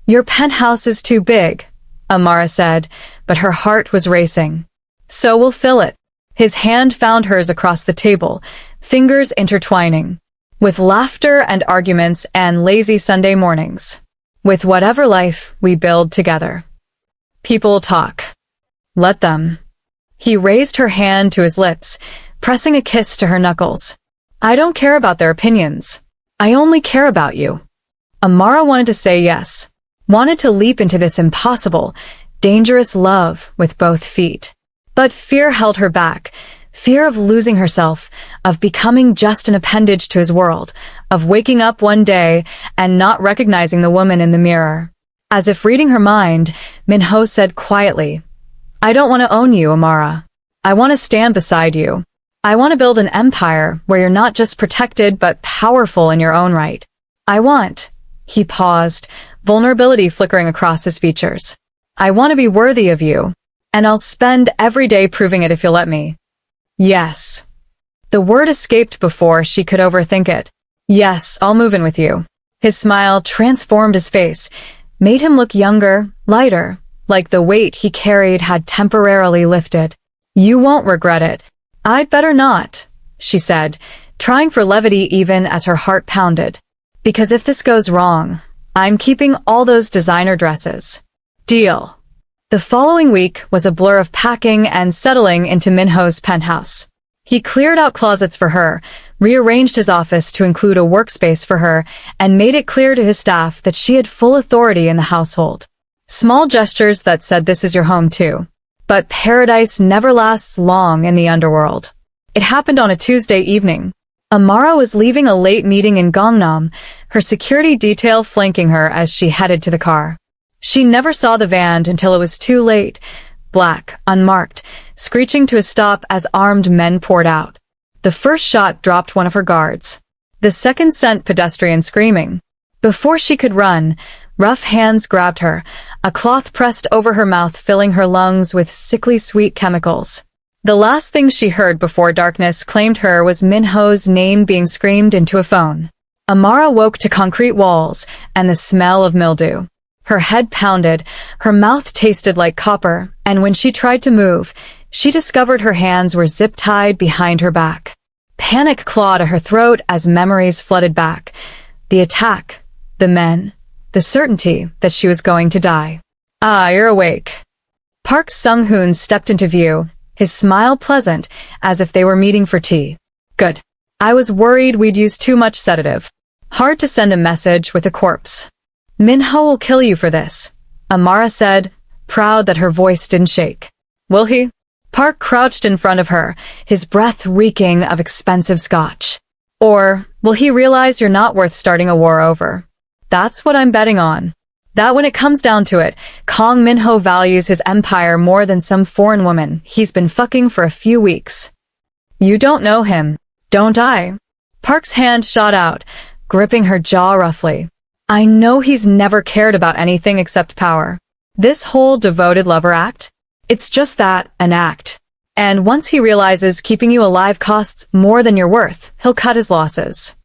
Your penthouse is too big, Amara said, but her heart was racing. So we'll fill it. His hand found hers across the table, fingers intertwining. With laughter and arguments and lazy Sunday mornings. With whatever life we build together. People talk. Let them. He raised her hand to his lips, pressing a kiss to her knuckles. I don't care about their opinions. I only care about you. Amara wanted to say yes. Wanted to leap into this impossible, dangerous love with both feet. But fear held her back. Fear of losing herself, of becoming just an appendage to his world, of waking up one day and not recognizing the woman in the mirror. As if reading her mind, Min-ho said quietly, I don't want to own you, Amara. I want to stand beside you. I want to build an empire where you're not just protected but powerful in your own right. I want... He paused, vulnerability flickering across his features. I want to be worthy of you, and I'll spend every day proving it if you'll let me. Yes. The word escaped before she could overthink it. Yes, I'll move in with you. His smile transformed his face, made him look younger, lighter, like the weight he carried had temporarily lifted. You won't regret it. I'd better not, she said, trying for levity even as her heart pounded. Because if this goes wrong, I'm keeping all those designer dresses. Deal. The following week was a blur of packing and settling into Min-ho's penthouse. He cleared out closets for her, rearranged his office to include a workspace for her, and made it clear to his staff that she had full authority in the household. Small gestures that said this is your home too. But paradise never lasts long in the underworld. It happened on a Tuesday evening. Amara was leaving a late meeting in Gangnam, her security detail flanking her as she headed to the car. She never saw the van until it was too late, black, unmarked, screeching to a stop as armed men poured out. The first shot dropped one of her guards. The second sent pedestrian screaming. Before she could run, rough hands grabbed her, a cloth pressed over her mouth filling her lungs with sickly sweet chemicals. The last thing she heard before darkness claimed her was Min-ho's name being screamed into a phone. Amara woke to concrete walls and the smell of mildew. Her head pounded, her mouth tasted like copper, and when she tried to move, she discovered her hands were zip-tied behind her back. Panic clawed at her throat as memories flooded back. The attack, the men, the certainty that she was going to die. Ah, you're awake. Park Sung-hoon stepped into view, his smile pleasant, as if they were meeting for tea. Good. I was worried we'd used too much sedative. Hard to send a message with a corpse. Min-ho will kill you for this, Amara said, proud that her voice didn't shake. Will he? Park crouched in front of her, his breath reeking of expensive scotch. Or will he realize you're not worth starting a war over? That's what I'm betting on. That when it comes down to it, Kang Min-ho values his empire more than some foreign woman he's been fucking for a few weeks. You don't know him, don't I? Park's hand shot out, gripping her jaw roughly. I know he's never cared about anything except power. This whole devoted lover act? It's just that, an act. And once he realizes keeping you alive costs more than you're worth, he'll cut his losses.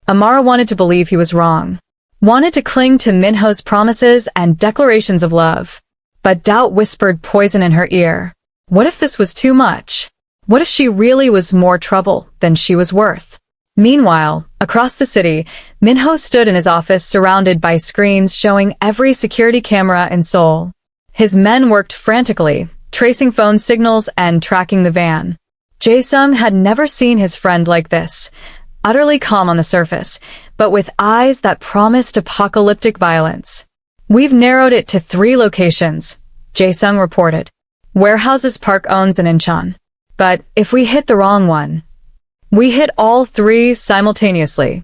Amara wanted to believe he was wrong. Wanted to cling to Minho's promises and declarations of love. But doubt whispered poison in her ear. What if this was too much? What if she really was more trouble than she was worth? Meanwhile, across the city, Minho stood in his office surrounded by screens showing every security camera in Seoul. His men worked frantically, tracing phone signals and tracking the van. Jae-sung had never seen his friend like this, utterly calm on the surface, but with eyes that promised apocalyptic violence. We've narrowed it to 3 locations, Jae-sung reported. Warehouses Park owns in Incheon. But if we hit the wrong one, we hit all 3 simultaneously.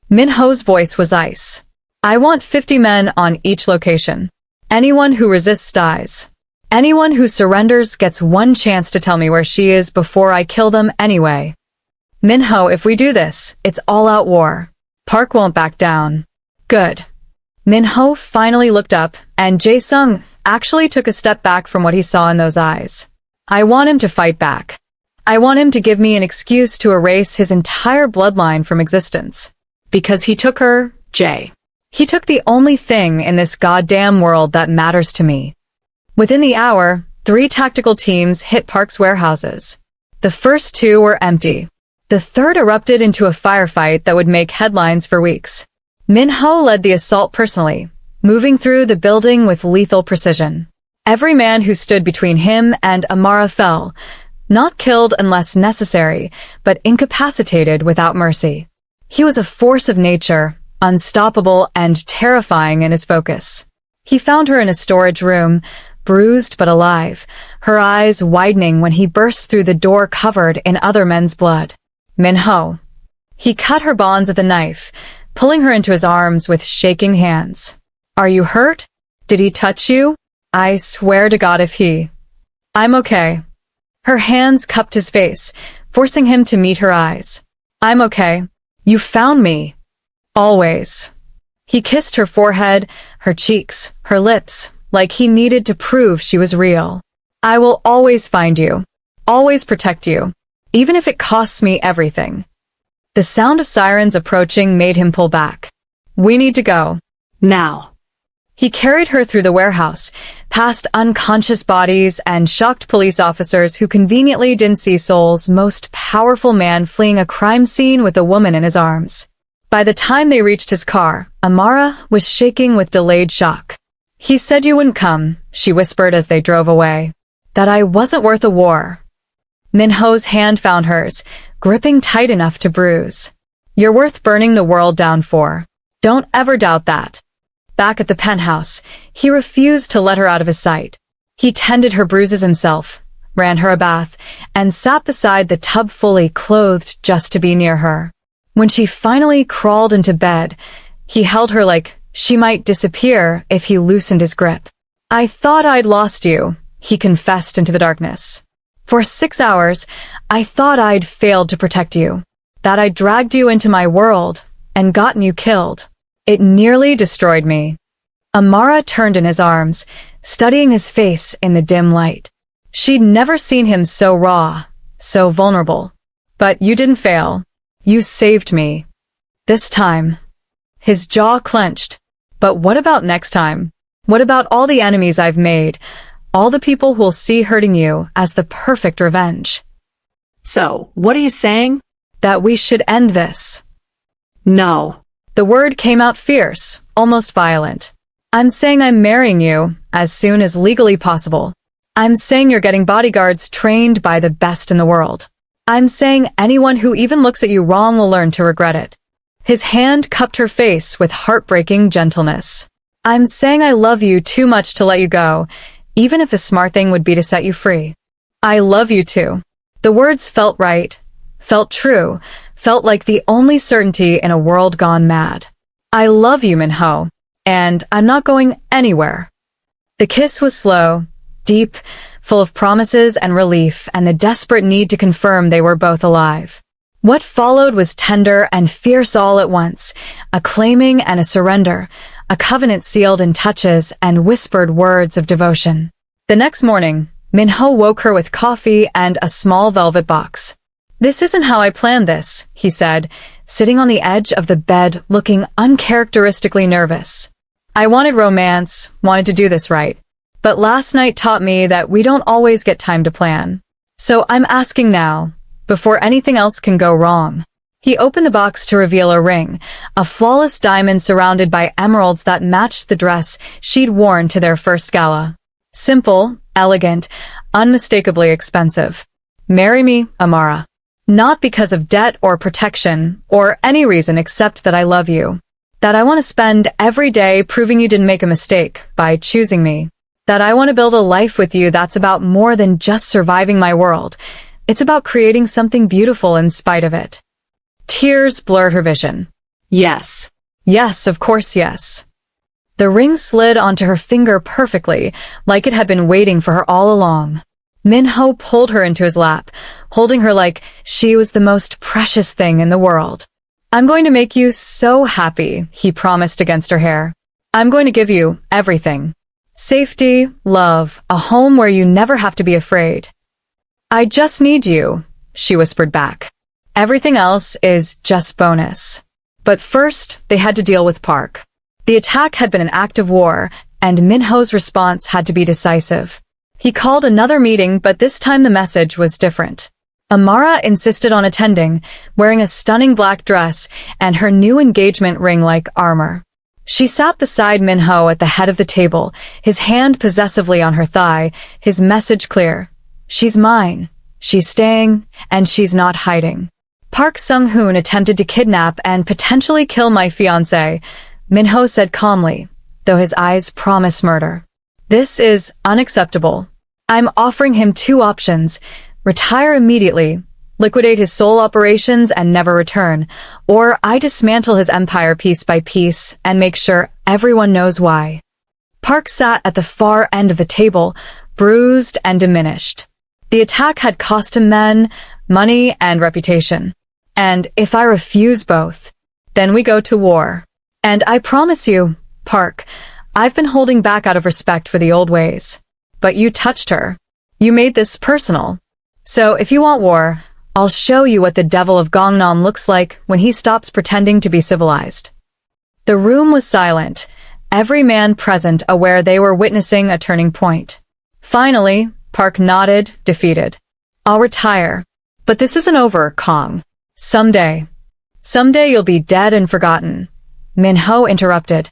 Minho's voice was ice. I want 50 men on each location. Anyone who resists dies. Anyone who surrenders gets one chance to tell me where she is before I kill them anyway. Minho, if we do this, it's all-out war. Park won't back down. Good. Minho finally looked up, and Jae-sung actually took a step back from what he saw in those eyes. I want him to fight back. I want him to give me an excuse to erase his entire bloodline from existence. Because he took her, Jae. He took the only thing in this goddamn world that matters to me. Within the hour, 3 tactical teams hit Park's warehouses. The first 2 were empty. The 3rd erupted into a firefight that would make headlines for weeks. Minho led the assault personally, moving through the building with lethal precision. Every man who stood between him and Amara fell, not killed unless necessary, but incapacitated without mercy. He was a force of nature, unstoppable and terrifying in his focus. He found her in a storage room, bruised but alive, her eyes widening when he burst through the door covered in other men's blood. Minho. He cut her bonds with a knife, pulling her into his arms with shaking hands. Are you hurt? Did he touch you? I swear to God if he... I'm okay. Her hands cupped his face, forcing him to meet her eyes. I'm okay. You found me. Always. He kissed her forehead, her cheeks, her lips, like he needed to prove she was real. I will always find you. Always protect you. Even if it costs me everything. The sound of sirens approaching made him pull back. We need to go. Now. He carried her through the warehouse, past unconscious bodies and shocked police officers who conveniently didn't see Seoul's most powerful man fleeing a crime scene with a woman in his arms. By the time they reached his car, Amara was shaking with delayed shock. He said you wouldn't come, she whispered as they drove away. That I wasn't worth a war. Minho's hand found hers, gripping tight enough to bruise. You're worth burning the world down for. Don't ever doubt that. Back at the penthouse, he refused to let her out of his sight. He tended her bruises himself, ran her a bath, and sat beside the tub fully clothed just to be near her. When she finally crawled into bed, he held her like she might disappear if he loosened his grip. I thought I'd lost you, he confessed into the darkness. For 6 hours, I thought I'd failed to protect you, that I'd dragged you into my world and gotten you killed. It nearly destroyed me. Amara turned in his arms, studying his face in the dim light. She'd never seen him so raw, so vulnerable. But you didn't fail. You saved me. This time. His jaw clenched. But what about next time? What about all the enemies I've made? All the people who'll see hurting you as the perfect revenge? So, what are you saying? That we should end this. No. The word came out fierce, almost violent. I'm saying I'm marrying you as soon as legally possible. I'm saying you're getting bodyguards trained by the best in the world. I'm saying anyone who even looks at you wrong will learn to regret it. His hand cupped her face with heartbreaking gentleness. I'm saying I love you too much to let you go, even if the smart thing would be to set you free. I love you too. The words felt right, felt true, felt like the only certainty in a world gone mad. I love you, Minho, and I'm not going anywhere. The kiss was slow, deep, full of promises and relief and the desperate need to confirm they were both alive. What followed was tender and fierce all at once, a claiming and a surrender, a covenant sealed in touches and whispered words of devotion. The next morning, Minho woke her with coffee and a small velvet box. "This isn't how I planned this," he said, sitting on the edge of the bed looking uncharacteristically nervous. "I wanted romance, wanted to do this right. But last night taught me that we don't always get time to plan. So I'm asking now, before anything else can go wrong." He opened the box to reveal a ring, a flawless diamond surrounded by emeralds that matched the dress she'd worn to their first gala. Simple, elegant, unmistakably expensive. "Marry me, Amara. Not because of debt or protection, or any reason except that I love you. That I want to spend every day proving you didn't make a mistake by choosing me. That I want to build a life with you that's about more than just surviving my world. It's about creating something beautiful in spite of it." Tears blurred her vision. Yes. Yes, of course, yes. The ring slid onto her finger perfectly, like it had been waiting for her all along. Minho pulled her into his lap, holding her like she was the most precious thing in the world. "I'm going to make you so happy," he promised against her hair. "I'm going to give you everything. Safety, love, a home where you never have to be afraid." "I just need you," she whispered back. "Everything else is just bonus." But first, they had to deal with Park. The attack had been an act of war, and Minho's response had to be decisive. He called another meeting, but this time the message was different. Amara insisted on attending, wearing a stunning black dress and her new engagement ring like armor. She sat beside Minho at the head of the table, his hand possessively on her thigh, his message clear. "She's mine. She's staying, and she's not hiding." "Park Sung-hoon attempted to kidnap and potentially kill my fiancé," Minho said calmly, though his eyes promised murder. "This is unacceptable. I'm offering him two options: retire immediately, liquidate his sole operations and never return, or I dismantle his empire piece by piece and make sure everyone knows why." Park sat at the far end of the table, bruised and diminished. The attack had cost him men, money, and reputation. "And if I refuse both, then we go to war. And I promise you, Park, I've been holding back out of respect for the old ways. But you touched her. You made this personal. So if you want war, I'll show you what the devil of Gangnam looks like when he stops pretending to be civilized." The room was silent, every man present aware they were witnessing a turning point. Finally, Park nodded, defeated. "I'll retire. But this isn't over, Kong. Someday you'll be dead and forgotten," Minho interrupted.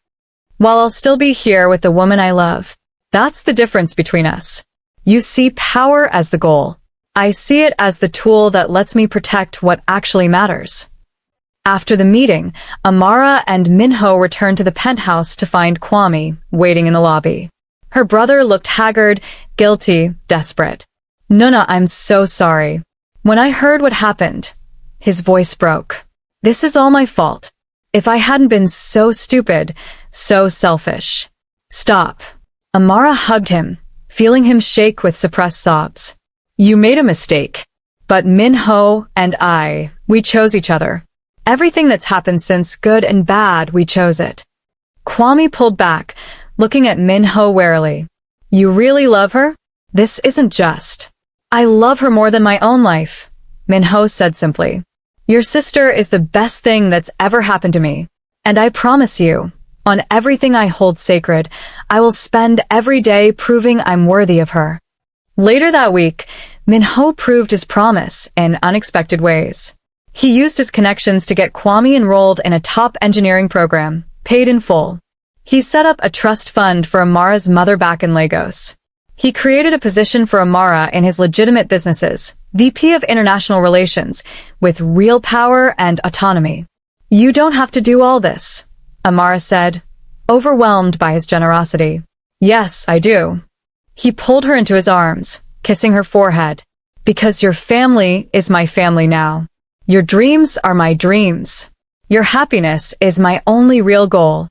"While I'll still be here with the woman I love. That's the difference between us. You see power as the goal. I see it as the tool that lets me protect what actually matters." After the meeting, Amara and Minho returned to the penthouse to find Kwame waiting in the lobby. Her brother looked haggard, guilty, desperate. "Nuna, I'm so sorry. When I heard what happened," his voice broke. "This is all my fault. If I hadn't been so stupid, so selfish." "Stop." Amara hugged him, feeling him shake with suppressed sobs. "You made a mistake. But Minho and we chose each other. Everything that's happened since, good and bad, we chose it." Kwame pulled back, looking at Minho warily. "You really love her? This isn't just." "I love her more than my own life," Minho said simply. "Your sister is the best thing that's ever happened to me. And I promise you, on everything I hold sacred, I will spend every day proving I'm worthy of her." Later that week, Minho proved his promise in unexpected ways. He used his connections to get Kwame enrolled in a top engineering program, paid in full. He set up a trust fund for Amara's mother back in Lagos. He created a position for Amara in his legitimate businesses, VP of International Relations, with real power and autonomy. "You don't have to do all this," Amara said, overwhelmed by his generosity. "Yes, I do." He pulled her into his arms, kissing her forehead. "Because your family is my family now. Your dreams are my dreams. Your happiness is my only real goal."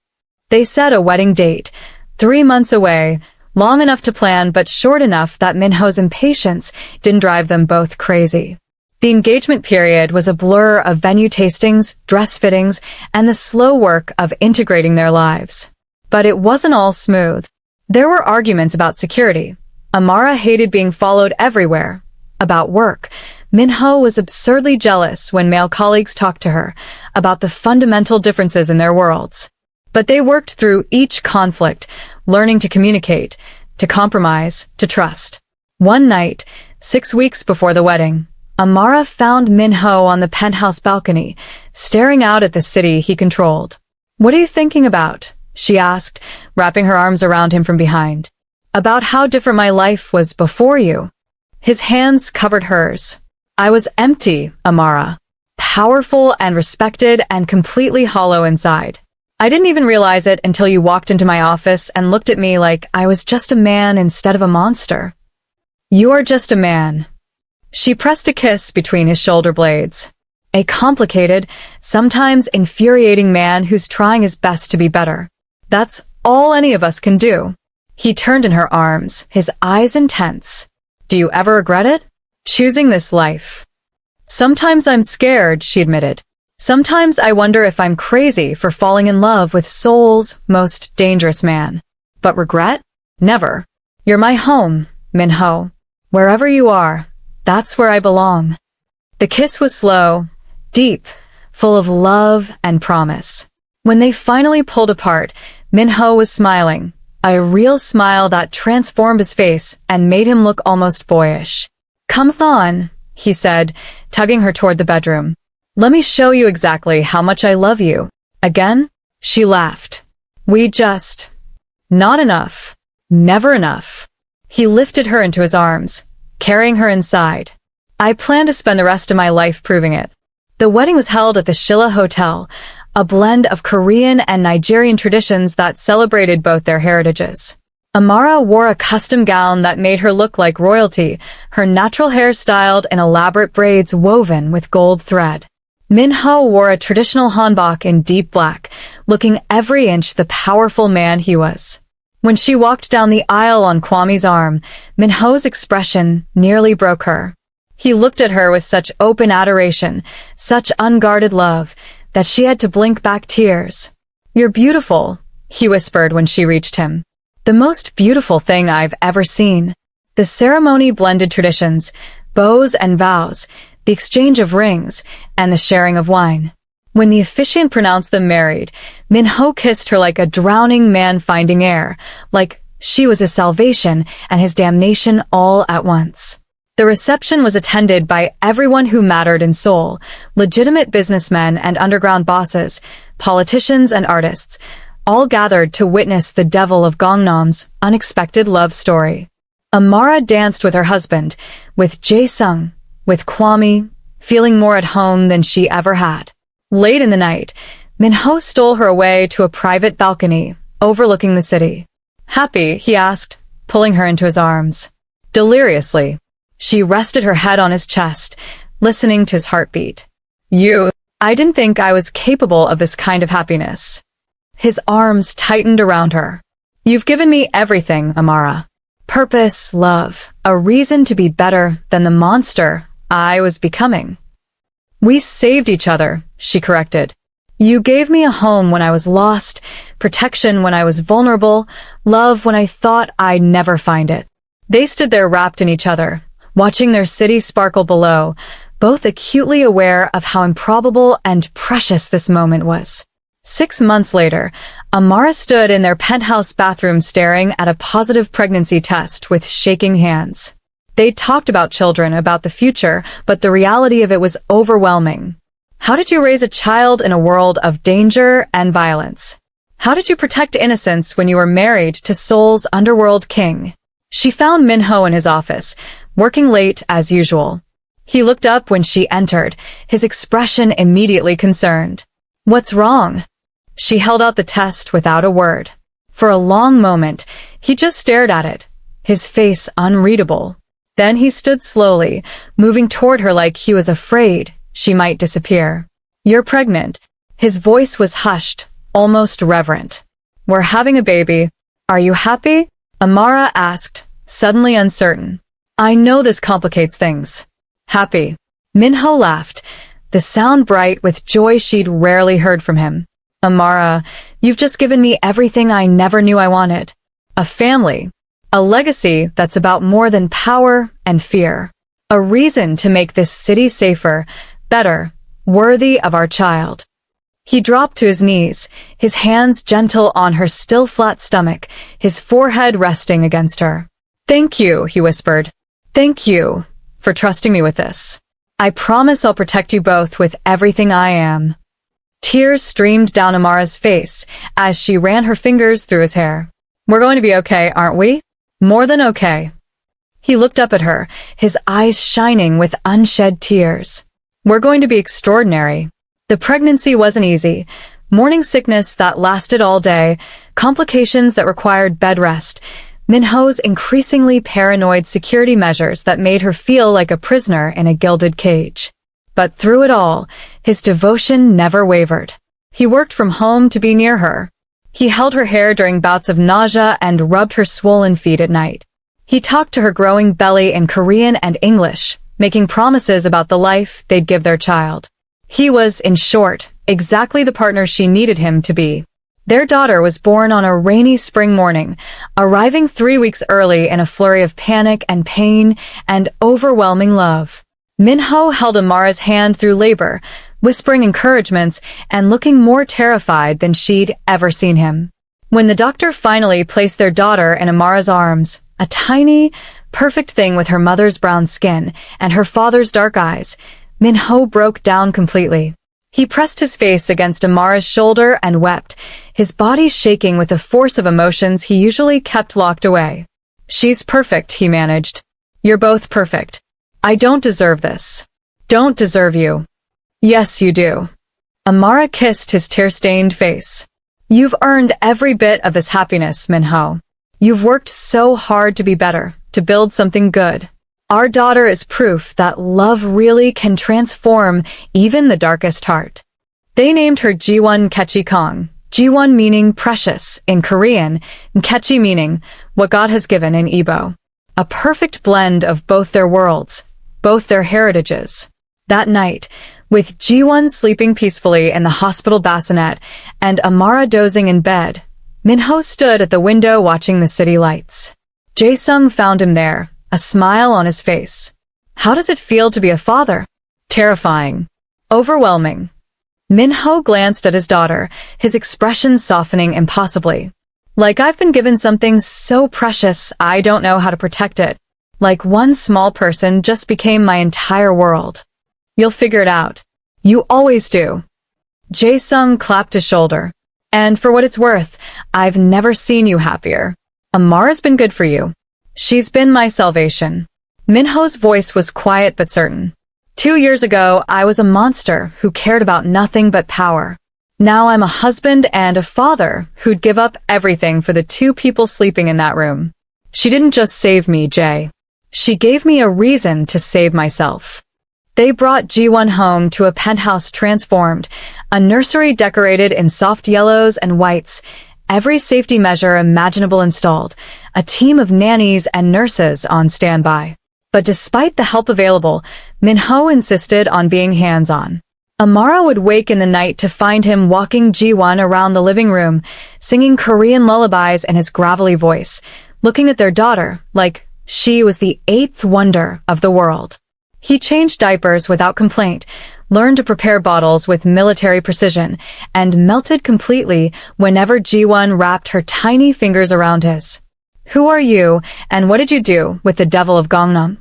They set a wedding date, 3 months away, long enough to plan but short enough that Minho's impatience didn't drive them both crazy. The engagement period was a blur of venue tastings, dress fittings, and the slow work of integrating their lives. But it wasn't all smooth. There were arguments about security. Amara hated being followed everywhere. About work, Minho was absurdly jealous when male colleagues talked to her about the fundamental differences in their worlds. But they worked through each conflict, learning to communicate, to compromise, to trust. One night, 6 weeks before the wedding, Amara found Minho on the penthouse balcony, staring out at the city he controlled. "What are you thinking about?" she asked, wrapping her arms around him from behind. "About how different my life was before you." His hands covered hers. "I was empty, Amara. Powerful and respected and completely hollow inside. I didn't even realize it until you walked into my office and looked at me like I was just a man instead of a monster." "You are just a man." She pressed a kiss between his shoulder blades. A complicated, sometimes infuriating man who's trying his best to be better. That's all any of us can do. He turned in her arms, his eyes intense. "Do you ever regret it? Choosing this life?" "Sometimes I'm scared," she admitted. "Sometimes I wonder if I'm crazy for falling in love with Seoul's most dangerous man. But regret? Never. You're my home, Minho. Wherever you are, that's where I belong." The kiss was slow, deep, full of love and promise. When they finally pulled apart, Minho was smiling, a real smile that transformed his face and made him look almost boyish. "Come on," he said, tugging her toward the bedroom. "Let me show you exactly how much I love you." Again, she laughed. Not enough. Never enough." He lifted her into his arms, carrying her inside. "I plan to spend the rest of my life proving it." The wedding was held at the Shilla Hotel, a blend of Korean and Nigerian traditions that celebrated both their heritages. Amara wore a custom gown that made her look like royalty, her natural hair styled in elaborate braids woven with gold thread. Minho wore a traditional hanbok in deep black, looking every inch the powerful man he was. When she walked down the aisle on Kwame's arm, Minho's expression nearly broke her. He looked at her with such open adoration, such unguarded love, that she had to blink back tears. "You're beautiful," he whispered when she reached him. "The most beautiful thing I've ever seen." The ceremony blended traditions, vows and vows, the exchange of rings, and the sharing of wine. When the officiant pronounced them married, Minho kissed her like a drowning man finding air, like she was his salvation and his damnation all at once. The reception was attended by everyone who mattered in Seoul, legitimate businessmen and underground bosses, politicians and artists, all gathered to witness the devil of Gangnam's unexpected love story. Amara danced with her husband, with Jae-sung, with Kwame, feeling more at home than she ever had. Late in the night, Minho stole her away to a private balcony, overlooking the city. "Happy?" he asked, pulling her into his arms. Deliriously. She rested her head on his chest, listening to his heartbeat. I didn't think I was capable of this kind of happiness." His arms tightened around her. "You've given me everything, Amara. Purpose, love, a reason to be better than the monster I was becoming." "We saved each other," she corrected. "You gave me a home when I was lost, protection when I was vulnerable, love when I thought I'd never find it." They stood there wrapped in each other, watching their city sparkle below, both acutely aware of how improbable and precious this moment was. 6 months later, Amara stood in their penthouse bathroom staring at a positive pregnancy test with shaking hands. They talked about children, about the future, but the reality of it was overwhelming. How did you raise a child in a world of danger and violence? How did you protect innocence when you were married to Seoul's underworld king? She found Minho in his office, working late as usual. He looked up when she entered, his expression immediately concerned. "What's wrong?" She held out the test without a word. For a long moment, he just stared at it, his face unreadable. Then he stood slowly, moving toward her like he was afraid she might disappear. "You're pregnant." His voice was hushed, almost reverent. "We're having a baby. Are you happy?" Amara asked, suddenly uncertain. "I know this complicates things." "Happy." Minho laughed, the sound bright with joy she'd rarely heard from him. Amara, you've just given me everything I never knew I wanted. A family. A legacy that's about more than power and fear. A reason to make this city safer, better, worthy of our child. He dropped to his knees, his hands gentle on her still flat stomach, his forehead resting against her. Thank you, he whispered. Thank you for trusting me with this. I promise I'll protect you both with everything I am. Tears streamed down Amara's face as she ran her fingers through his hair. We're going to be okay, aren't we? More than okay. He looked up at her, his eyes shining with unshed tears. We're going to be extraordinary. The pregnancy wasn't easy. Morning sickness that lasted all day, complications that required bed rest, Minho's increasingly paranoid security measures that made her feel like a prisoner in a gilded cage. But through it all, his devotion never wavered. He worked from home to be near her. He held her hair during bouts of nausea and rubbed her swollen feet at night. He talked to her growing belly in Korean and English, making promises about the life they'd give their child. He was, in short, exactly the partner she needed him to be. Their daughter was born on a rainy spring morning, arriving 3 weeks early in a flurry of panic and pain and overwhelming love. Minho held Amara's hand through labor, whispering encouragements and looking more terrified than she'd ever seen him. When the doctor finally placed their daughter in Amara's arms, a tiny, perfect thing with her mother's brown skin and her father's dark eyes, Minho broke down completely. He pressed his face against Amara's shoulder and wept, his body shaking with the force of emotions he usually kept locked away. She's perfect, he managed. You're both perfect. I don't deserve this. Don't deserve you. Yes, you do. Amara kissed his tear-stained face. You've earned every bit of this happiness, Minho. You've worked so hard to be better, to build something good. Our daughter is proof that love really can transform even the darkest heart. They named her Jiwon Kechi Kong, Jiwon meaning precious in Korean, and Kechi meaning what God has given in Igbo. A perfect blend of both their worlds, both their heritages. That night, with Jiwon sleeping peacefully in the hospital bassinet and Amara dozing in bed, Minho stood at the window watching the city lights. Jae-sung found him there, a smile on his face. How does it feel to be a father? Terrifying. Overwhelming. Minho glanced at his daughter, his expression softening impossibly. Like I've been given something so precious I don't know how to protect it. Like one small person just became my entire world. You'll figure it out. You always do. Jae-sung clapped his shoulder. And for what it's worth, I've never seen you happier. Amara's been good for you. She's been my salvation. Minho's voice was quiet but certain. 2 years ago, I was a monster who cared about nothing but power. Now I'm a husband and a father who'd give up everything for the 2 people sleeping in that room. She didn't just save me, Jae. She gave me a reason to save myself. They brought Jiwon home to a penthouse transformed, a nursery decorated in soft yellows and whites, every safety measure imaginable installed, a team of nannies and nurses on standby. But despite the help available, Minho insisted on being hands-on. Amara would wake in the night to find him walking Jiwon around the living room, singing Korean lullabies in his gravelly voice, looking at their daughter like she was the 8th wonder of the world. He changed diapers without complaint, learned to prepare bottles with military precision, and melted completely whenever Jiwon wrapped her tiny fingers around his. Who are you, and what did you do with the devil of Gangnam?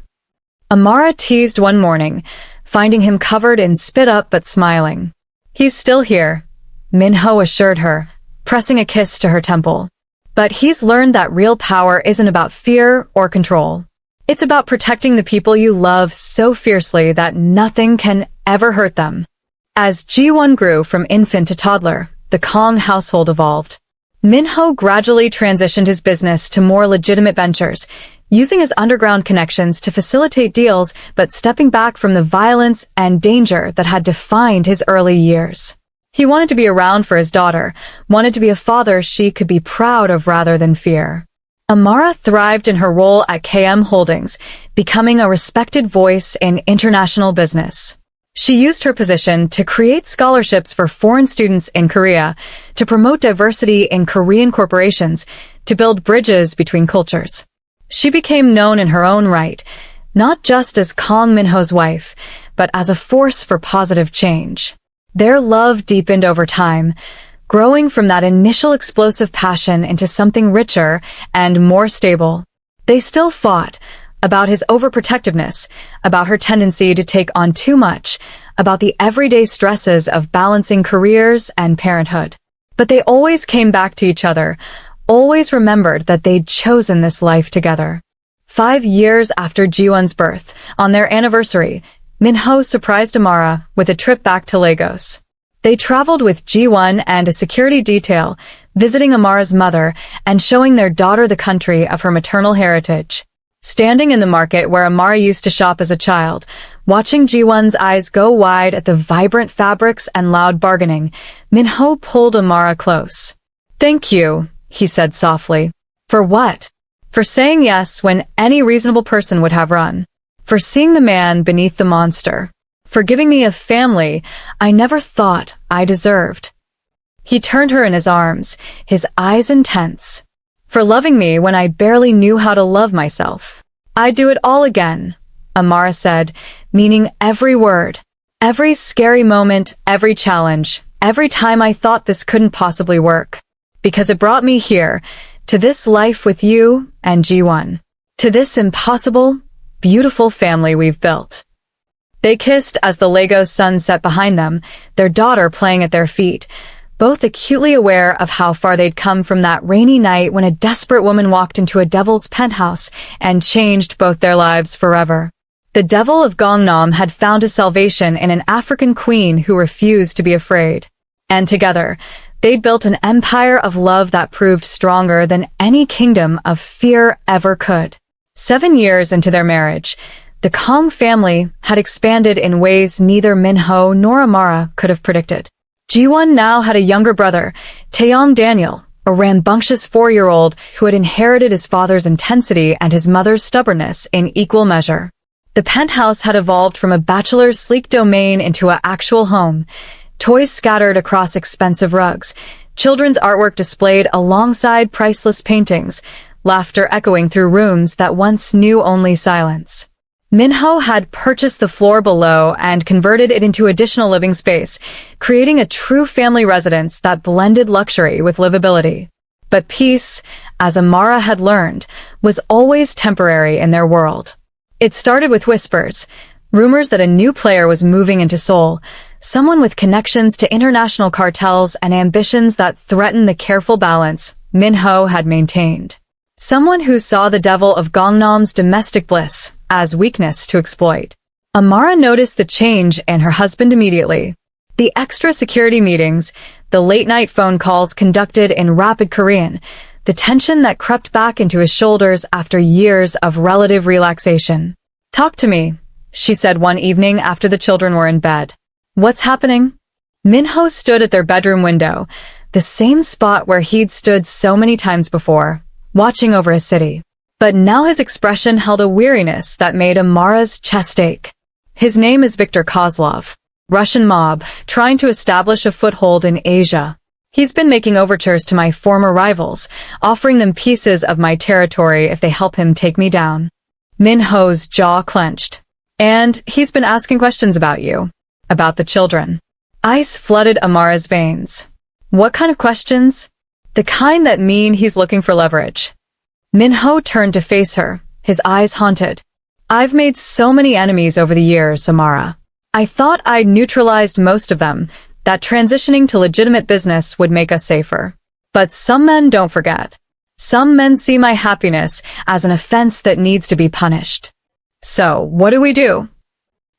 Amara teased one morning, finding him covered in spit-up but smiling. He's still here, Minho assured her, pressing a kiss to her temple. But he's learned that real power isn't about fear or control. It's about protecting the people you love so fiercely that nothing can ever hurt them. As Jiwon grew from infant to toddler, the Kong household evolved. Minho gradually transitioned his business to more legitimate ventures, using his underground connections to facilitate deals but stepping back from the violence and danger that had defined his early years. He wanted to be around for his daughter, wanted to be a father she could be proud of rather than fear. Amara thrived in her role at KM Holdings, becoming a respected voice in international business. She used her position to create scholarships for foreign students in Korea, to promote diversity in Korean corporations, to build bridges between cultures. She became known in her own right, not just as Kang Min-ho's wife, but as a force for positive change. Their love deepened over time, growing from that initial explosive passion into something richer and more stable. They still fought about his overprotectiveness, about her tendency to take on too much, about the everyday stresses of balancing careers and parenthood. But they always came back to each other, always remembered that they'd chosen this life together. 5 years after Ji-won's birth, on their anniversary, Min-ho surprised Amara with a trip back to Lagos. They traveled with Ji-won and a security detail, visiting Amara's mother and showing their daughter the country of her maternal heritage. Standing in the market where Amara used to shop as a child, watching Ji-won's eyes go wide at the vibrant fabrics and loud bargaining, Min-ho pulled Amara close. "Thank you," he said softly. "For what?" "For saying yes when any reasonable person would have run. For seeing the man beneath the monster. For giving me a family I never thought I deserved." He turned her in his arms, his eyes intense. "For loving me when I barely knew how to love myself. I'd do it all again," Amara said, meaning every word. "Every scary moment, every challenge, every time I thought this couldn't possibly work. Because it brought me here, to this life with you and Ji-won. To this impossible, beautiful family we've built." They kissed as the Lagos sun set behind them, their daughter playing at their feet, both acutely aware of how far they'd come from that rainy night when a desperate woman walked into a devil's penthouse and changed both their lives forever. The devil of Gangnam had found his salvation in an African queen who refused to be afraid. And together, they'd built an empire of love that proved stronger than any kingdom of fear ever could. 7 years into their marriage, the Kang family had expanded in ways neither Min-ho nor Amara could have predicted. Ji-won now had a younger brother, Taeyong Daniel, a rambunctious 4-year-old who had inherited his father's intensity and his mother's stubbornness in equal measure. The penthouse had evolved from a bachelor's sleek domain into an actual home, toys scattered across expensive rugs, children's artwork displayed alongside priceless paintings, laughter echoing through rooms that once knew only silence. Min-ho had purchased the floor below and converted it into additional living space, creating a true family residence that blended luxury with livability. But peace, as Amara had learned, was always temporary in their world. It started with whispers, rumors that a new player was moving into Seoul, someone with connections to international cartels and ambitions that threatened the careful balance Min-ho had maintained. Someone who saw the devil of Gangnam's domestic bliss as weakness to exploit. Amara noticed the change in her husband immediately. The extra security meetings, the late-night phone calls conducted in rapid Korean, the tension that crept back into his shoulders after years of relative relaxation. "Talk to me," she said one evening after the children were in bed. "What's happening?" Min-ho stood at their bedroom window, the same spot where he'd stood so many times before, watching over a city. But now his expression held a weariness that made Amara's chest ache. "His name is Viktor Kozlov, Russian mob, trying to establish a foothold in Asia. He's been making overtures to my former rivals, offering them pieces of my territory if they help him take me down." Min-ho's jaw clenched. "And he's been asking questions about you, about the children." Ice flooded Amara's veins. "What kind of questions?" "The kind that mean he's looking for leverage." Min-ho turned to face her, his eyes haunted. "I've made so many enemies over the years, Amara. I thought I'd neutralized most of them, that transitioning to legitimate business would make us safer. But some men don't forget. Some men see my happiness as an offense that needs to be punished. So, what do we do?"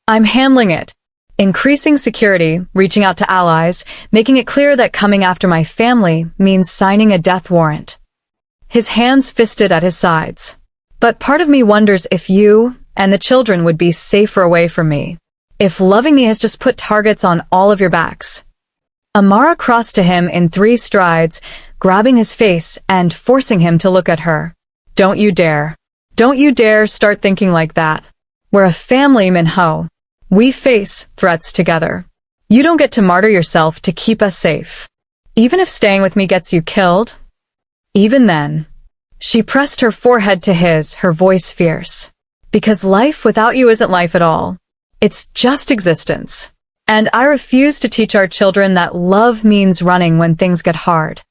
"I'm handling it. Increasing security, reaching out to allies, making it clear that coming after my family means signing a death warrant." His hands fisted at his sides. "But part of me wonders if you and the children would be safer away from me. If loving me has just put targets on all of your backs." Amara crossed to him in 3 strides, grabbing his face and forcing him to look at her. "Don't you dare. Don't you dare start thinking like that. We're a family, Min-ho. We face threats together. You don't get to martyr yourself to keep us safe. Even if staying with me gets you killed? Even then. She pressed her forehead to his, her voice fierce. Because life without you isn't life at all. It's just existence. And I refuse to teach our children that love means running when things get hard.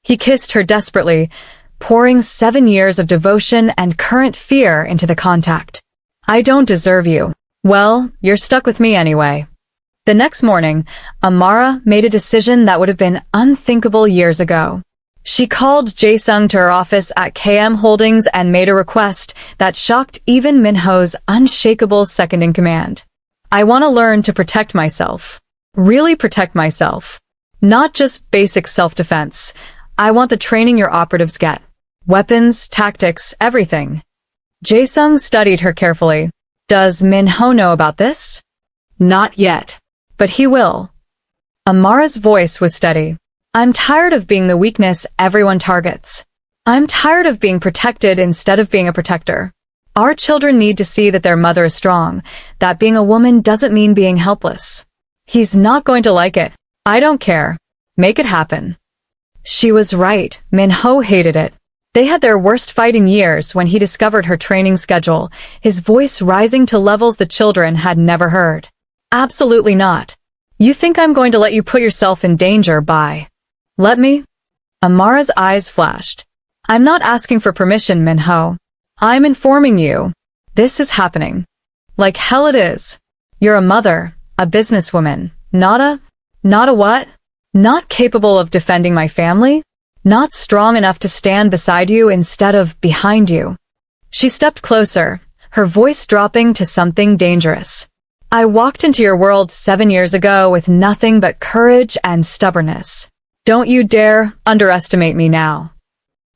He kissed her desperately, pouring 7 years of devotion and current fear into the contact. I don't deserve you. Well, you're stuck with me anyway. The next morning, Amara made a decision that would have been unthinkable years ago. She called Jae-sung to her office at KM Holdings and made a request that shocked even Minho's unshakable second-in-command. I want to learn to protect myself. Really protect myself. Not just basic self-defense. I want the training your operatives get. Weapons, tactics, everything. Jae-sung studied her carefully. Does Minho know about this? Not yet. But he will. Amara's voice was steady. I'm tired of being the weakness everyone targets. I'm tired of being protected instead of being a protector. Our children need to see that their mother is strong, that being a woman doesn't mean being helpless. He's not going to like it. I don't care. Make it happen. She was right. Minho hated it. They had their worst fight in years when he discovered her training schedule, his voice rising to levels the children had never heard. Absolutely not. You think I'm going to let you put yourself in danger by... Let me? Amara's eyes flashed. I'm not asking for permission, Minho. I'm informing you. This is happening. Like hell it is. You're a mother, a businesswoman, not a what? Not capable of defending my family? Not strong enough to stand beside you instead of behind you. She stepped closer, her voice dropping to something dangerous. I walked into your world 7 years ago with nothing but courage and stubbornness. Don't you dare underestimate me now.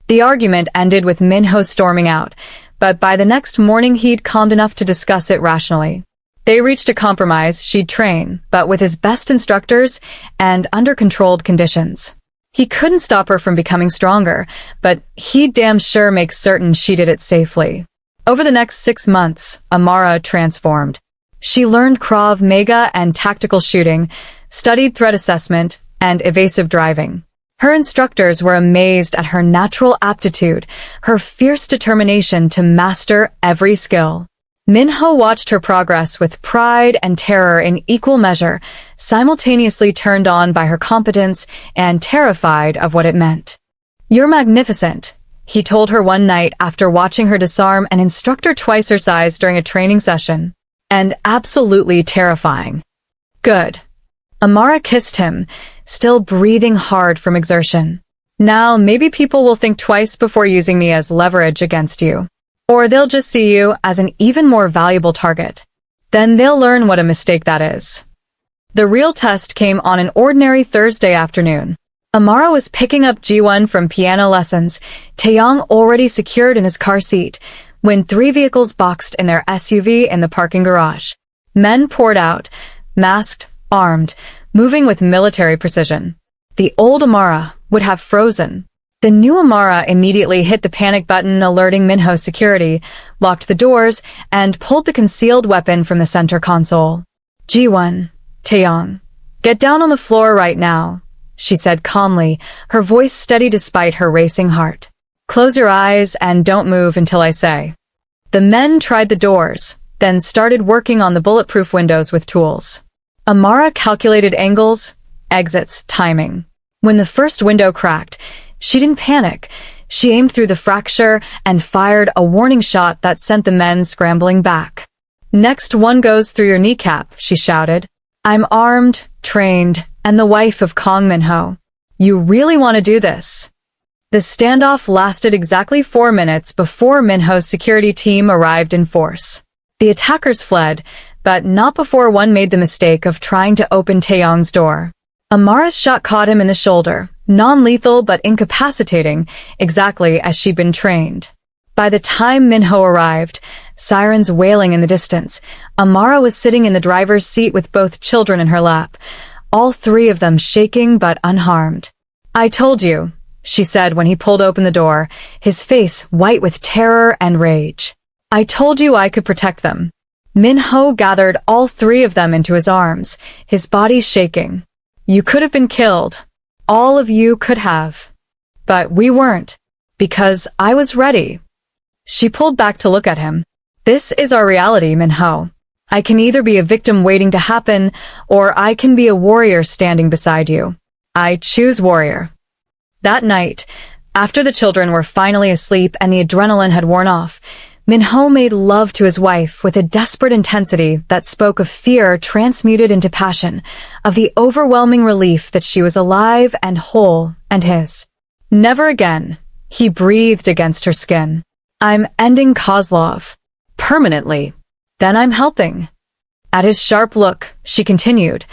The argument ended with Minho storming out, but by the next morning he'd calmed enough to discuss it rationally. They reached a compromise. She'd train, but with his best instructors and under controlled conditions. He couldn't stop her from becoming stronger, but he'd damn sure make certain she did it safely. Over the next 6 months, Amara transformed. She learned Krav Maga and tactical shooting, studied threat assessment, and evasive driving. Her instructors were amazed at her natural aptitude, her fierce determination to master every skill. Minho watched her progress with pride and terror in equal measure, simultaneously turned on by her competence and terrified of what it meant. You're magnificent, he told her one night after watching her disarm an instructor twice her size during a training session. And absolutely terrifying. Good. Amara kissed him, still breathing hard from exertion. Now maybe people will think twice before using me as leverage against you. Or they'll just see you as an even more valuable target. Then they'll learn what a mistake that is. The real test came on an ordinary Thursday afternoon. Amara was picking up Ji-won from piano lessons, Taeyong already secured in his car seat, when 3 vehicles boxed in their SUV in the parking garage. Men poured out, masked, armed, moving with military precision. The old Amara would have frozen. The new Amara immediately hit the panic button alerting Minho's security, locked the doors, and pulled the concealed weapon from the center console. Ji-won, Taeyong, get down on the floor right now, she said calmly, her voice steady despite her racing heart. Close your eyes and don't move until I say. The men tried the doors, then started working on the bulletproof windows with tools. Amara calculated angles, exits, timing. When the first window cracked, she didn't panic. She aimed through the fracture and fired a warning shot that sent the men scrambling back. Next one goes through your kneecap, she shouted. I'm armed, trained, and the wife of Kang Minho. You really want to do this? The standoff lasted exactly 4 minutes before Minho's security team arrived in force. The attackers fled, but not before one made the mistake of trying to open Taeyong's door. Amara's shot caught him in the shoulder, non-lethal but incapacitating, exactly as she'd been trained. By the time Minho arrived, sirens wailing in the distance, Amara was sitting in the driver's seat with both children in her lap, all 3 of them shaking but unharmed. I told you, she said when he pulled open the door, his face white with terror and rage. I told you I could protect them. Minho gathered all three of them into his arms, his body shaking. You could have been killed. All of you could have. But we weren't. Because I was ready. She pulled back to look at him. This is our reality, Minho. I can either be a victim waiting to happen, or I can be a warrior standing beside you. I choose warrior. That night, after the children were finally asleep and the adrenaline had worn off, Minho made love to his wife with a desperate intensity that spoke of fear transmuted into passion, of the overwhelming relief that she was alive and whole and his. Never again. He breathed against her skin. I'm ending Kozlov. Permanently. Then I'm helping. At his sharp look, she continued,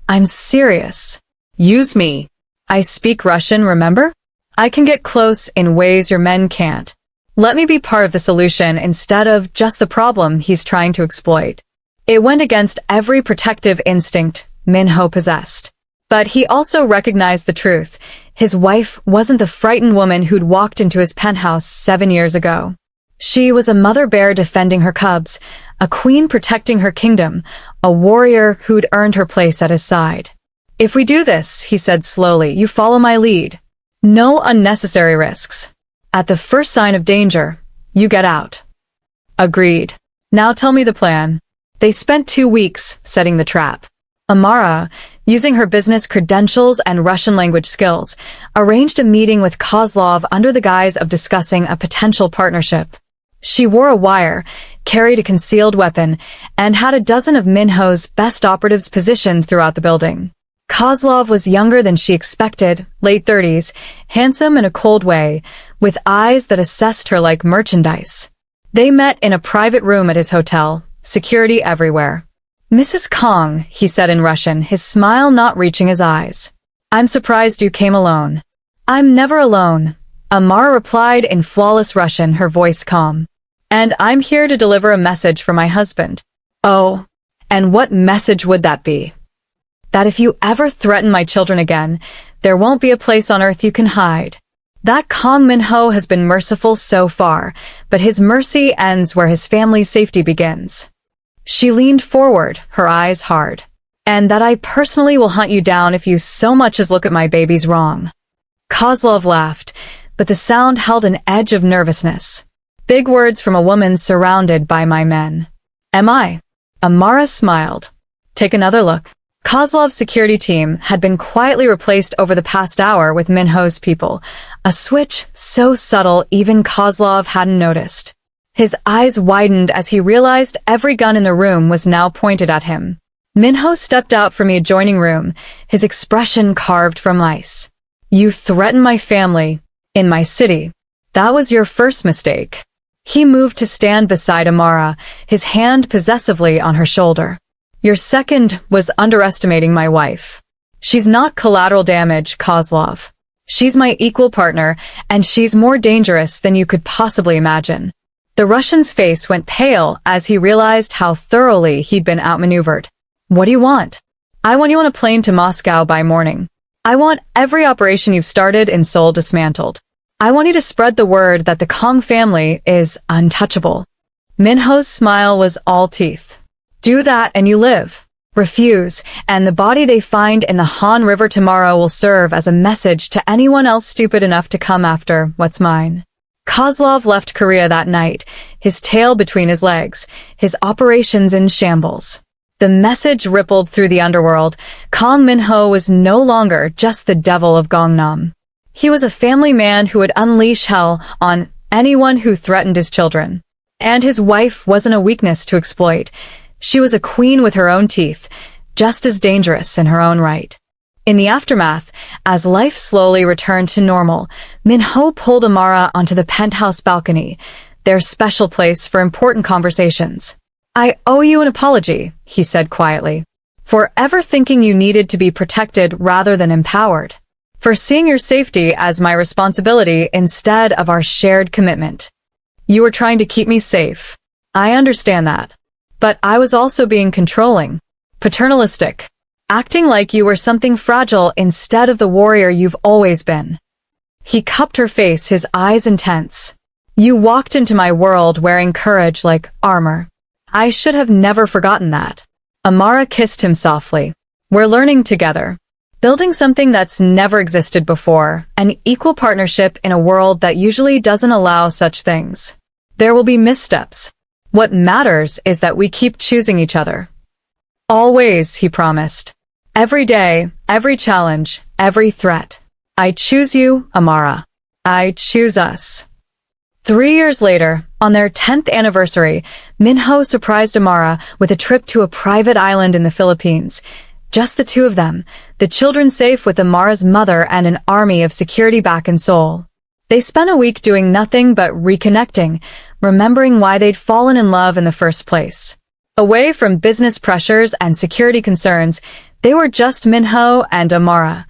I'm serious. Use me. I speak Russian, remember? I can get close in ways your men can't. Let me be part of the solution instead of just the problem he's trying to exploit. It went against every protective instinct Minho possessed. But he also recognized the truth. His wife wasn't the frightened woman who'd walked into his penthouse 7 years ago. She was a mother bear defending her cubs, a queen protecting her kingdom, a warrior who'd earned her place at his side. If we do this, he said slowly, you follow my lead. No unnecessary risks. At the first sign of danger, you get out. Agreed. Now tell me the plan. They spent 2 weeks setting the trap. Amara, using her business credentials and Russian language skills, arranged a meeting with Kozlov under the guise of discussing a potential partnership. She wore a wire, carried a concealed weapon, and had a dozen of Minho's best operatives positioned throughout the building. Kozlov was younger than she expected, late 30s, handsome in a cold way, with eyes that assessed her like merchandise. They met in a private room at his hotel, security everywhere. Mrs. Kong, he said in Russian, his smile not reaching his eyes. I'm surprised you came alone. I'm never alone, Amara replied in flawless Russian, her voice calm. And I'm here to deliver a message for my husband. Oh, and what message would that be? That if you ever threaten my children again, there won't be a place on earth you can hide. That Kong Minho has been merciful so far, but his mercy ends where his family's safety begins. She leaned forward, her eyes hard. And that I personally will hunt you down if you so much as look at my babies wrong. Kozlov laughed, but the sound held an edge of nervousness. Big words from a woman surrounded by my men. Am I? Amara smiled. Take another look. Kozlov's security team had been quietly replaced over the past hour with Minho's people, a switch so subtle even Kozlov hadn't noticed. His eyes widened as he realized every gun in the room was now pointed at him. Minho stepped out from the adjoining room, his expression carved from ice. You threatened my family, in my city. That was your first mistake. He moved to stand beside Amara, his hand possessively on her shoulder. Your second was underestimating my wife. She's not collateral damage, Kozlov. She's my equal partner, and she's more dangerous than you could possibly imagine. The Russian's face went pale as he realized how thoroughly he'd been outmaneuvered. What do you want? I want you on a plane to Moscow by morning. I want every operation you've started in Seoul dismantled. I want you to spread the word that the Kong family is untouchable. Minho's smile was all teeth. Do that and you live. Refuse, and the body they find in the Han River tomorrow will serve as a message to anyone else stupid enough to come after what's mine. Kozlov left Korea that night, his tail between his legs, his operations in shambles. The message rippled through the underworld. Kong Minho was no longer just the devil of Gangnam. He was a family man who would unleash hell on anyone who threatened his children. And his wife wasn't a weakness to exploit. She was a queen with her own teeth, just as dangerous in her own right. In the aftermath, as life slowly returned to normal, Minho pulled Amara onto the penthouse balcony, their special place for important conversations. I owe you an apology, he said quietly, for ever thinking you needed to be protected rather than empowered, for seeing your safety as my responsibility instead of our shared commitment. You were trying to keep me safe. I understand that. But I was also being controlling, paternalistic, acting like you were something fragile instead of the warrior you've always been. He cupped her face, his eyes intense. You walked into my world wearing courage like armor. I should have never forgotten that. Amara kissed him softly. We're learning together. Building something that's never existed before, an equal partnership in a world that usually doesn't allow such things. There will be missteps. What matters is that we keep choosing each other. Always, he promised. Every day, every challenge, every threat. I choose you, Amara. I choose us. 3 years later, on their 10th anniversary, Minho surprised Amara with a trip to a private island in the Philippines. Just the two of them, the children safe with Amara's mother and an army of security back in Seoul. They spent a week doing nothing but reconnecting, remembering why they'd fallen in love in the first place. Away from business pressures and security concerns, they were just Minho and Amara,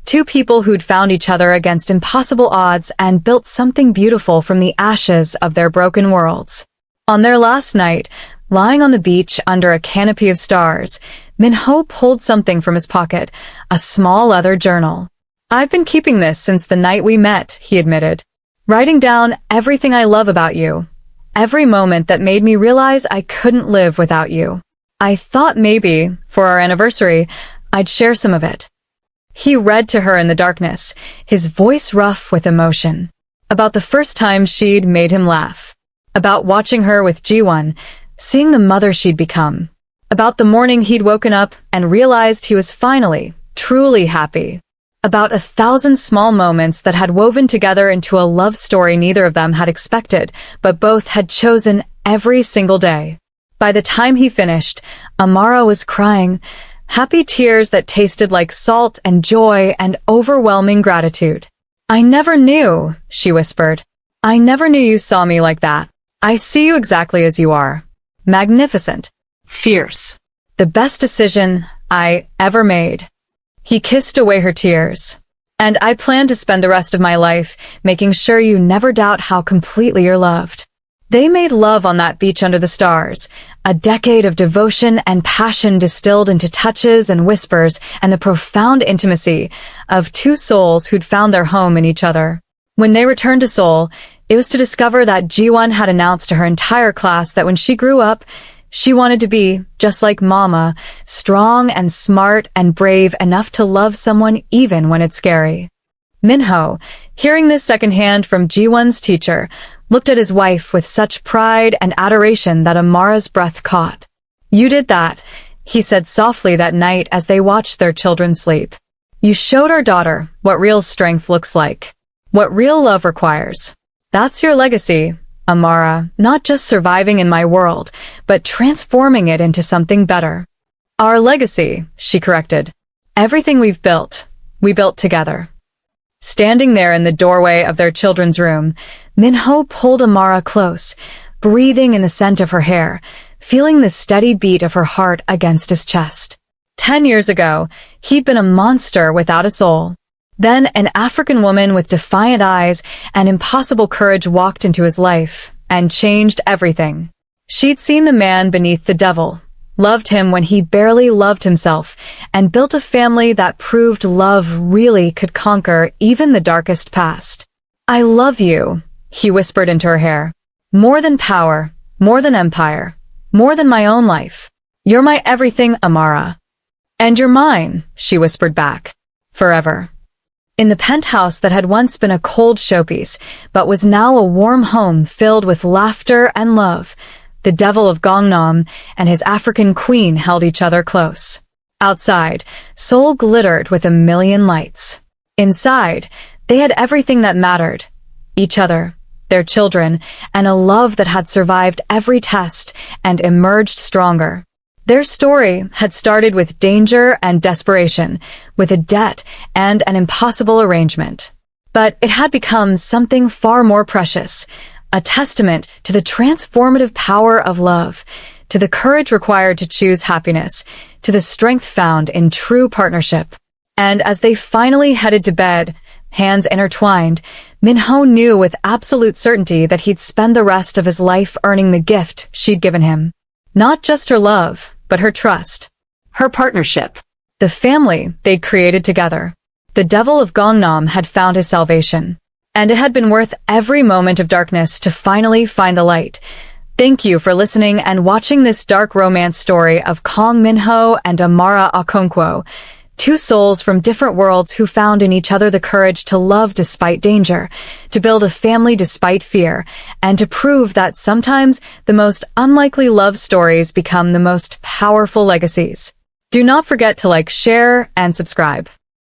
two people who'd found each other against impossible odds and built something beautiful from the ashes of their broken worlds. On their last night, lying on the beach under a canopy of stars, Minho pulled something from his pocket, a small leather journal. I've been keeping this since the night we met, he admitted. Writing down everything I love about you. Every moment that made me realize I couldn't live without you. I thought maybe, for our anniversary, I'd share some of it. He read to her in the darkness, his voice rough with emotion. About the first time she'd made him laugh. About watching her with Ji-won, seeing the mother she'd become. About the morning he'd woken up and realized he was finally, truly happy. About 1,000 small moments that had woven together into a love story neither of them had expected, but both had chosen every single day. By the time he finished, Amara was crying, happy tears that tasted like salt and joy and overwhelming gratitude. I never knew, she whispered. I never knew you saw me like that. I see you exactly as you are. Magnificent. Fierce. The best decision I ever made. He kissed away her tears. And I plan to spend the rest of my life making sure you never doubt how completely you're loved. They made love on that beach under the stars, a decade of devotion and passion distilled into touches and whispers and the profound intimacy of two souls who'd found their home in each other. When they returned to Seoul, it was to discover that Ji-won had announced to her entire class that when she grew up, she wanted to be, just like Mama, strong and smart and brave enough to love someone even when it's scary. Minho, hearing this secondhand from Ji-won's teacher, looked at his wife with such pride and adoration that Amara's breath caught. You did that, he said softly that night as they watched their children sleep. You showed our daughter what real strength looks like, what real love requires. That's your legacy, Amara, not just surviving in my world, but transforming it into something better. Our legacy, she corrected. Everything we've built, we built together. Standing there in the doorway of their children's room, Minho pulled Amara close, breathing in the scent of her hair, feeling the steady beat of her heart against his chest. 10 years ago, he'd been a monster without a soul. Then an African woman with defiant eyes and impossible courage walked into his life and changed everything. She'd seen the man beneath the devil, loved him when he barely loved himself, and built a family that proved love really could conquer even the darkest past. I love you, he whispered into her hair. More than power, more than empire, more than my own life. You're my everything, Amara. And you're mine, she whispered back. Forever. In the penthouse that had once been a cold showpiece, but was now a warm home filled with laughter and love, the devil of Gangnam and his African queen held each other close. Outside, Seoul glittered with a million lights. Inside, they had everything that mattered. Each other, their children, and a love that had survived every test and emerged stronger. Their story had started with danger and desperation, with a debt and an impossible arrangement. But it had become something far more precious, a testament to the transformative power of love, to the courage required to choose happiness, to the strength found in true partnership. And as they finally headed to bed, hands intertwined, Minho knew with absolute certainty that he'd spend the rest of his life earning the gift she'd given him. Not just her love, but her trust. Her partnership. The family they'd created together. The devil of Gangnam had found his salvation. And it had been worth every moment of darkness to finally find the light. Thank you for listening and watching this dark romance story of Kang Min-ho and Amara Okonkwo, two souls from different worlds who found in each other the courage to love despite danger, to build a family despite fear, and to prove that sometimes the most unlikely love stories become the most powerful legacies. Do not forget to like, share, and subscribe.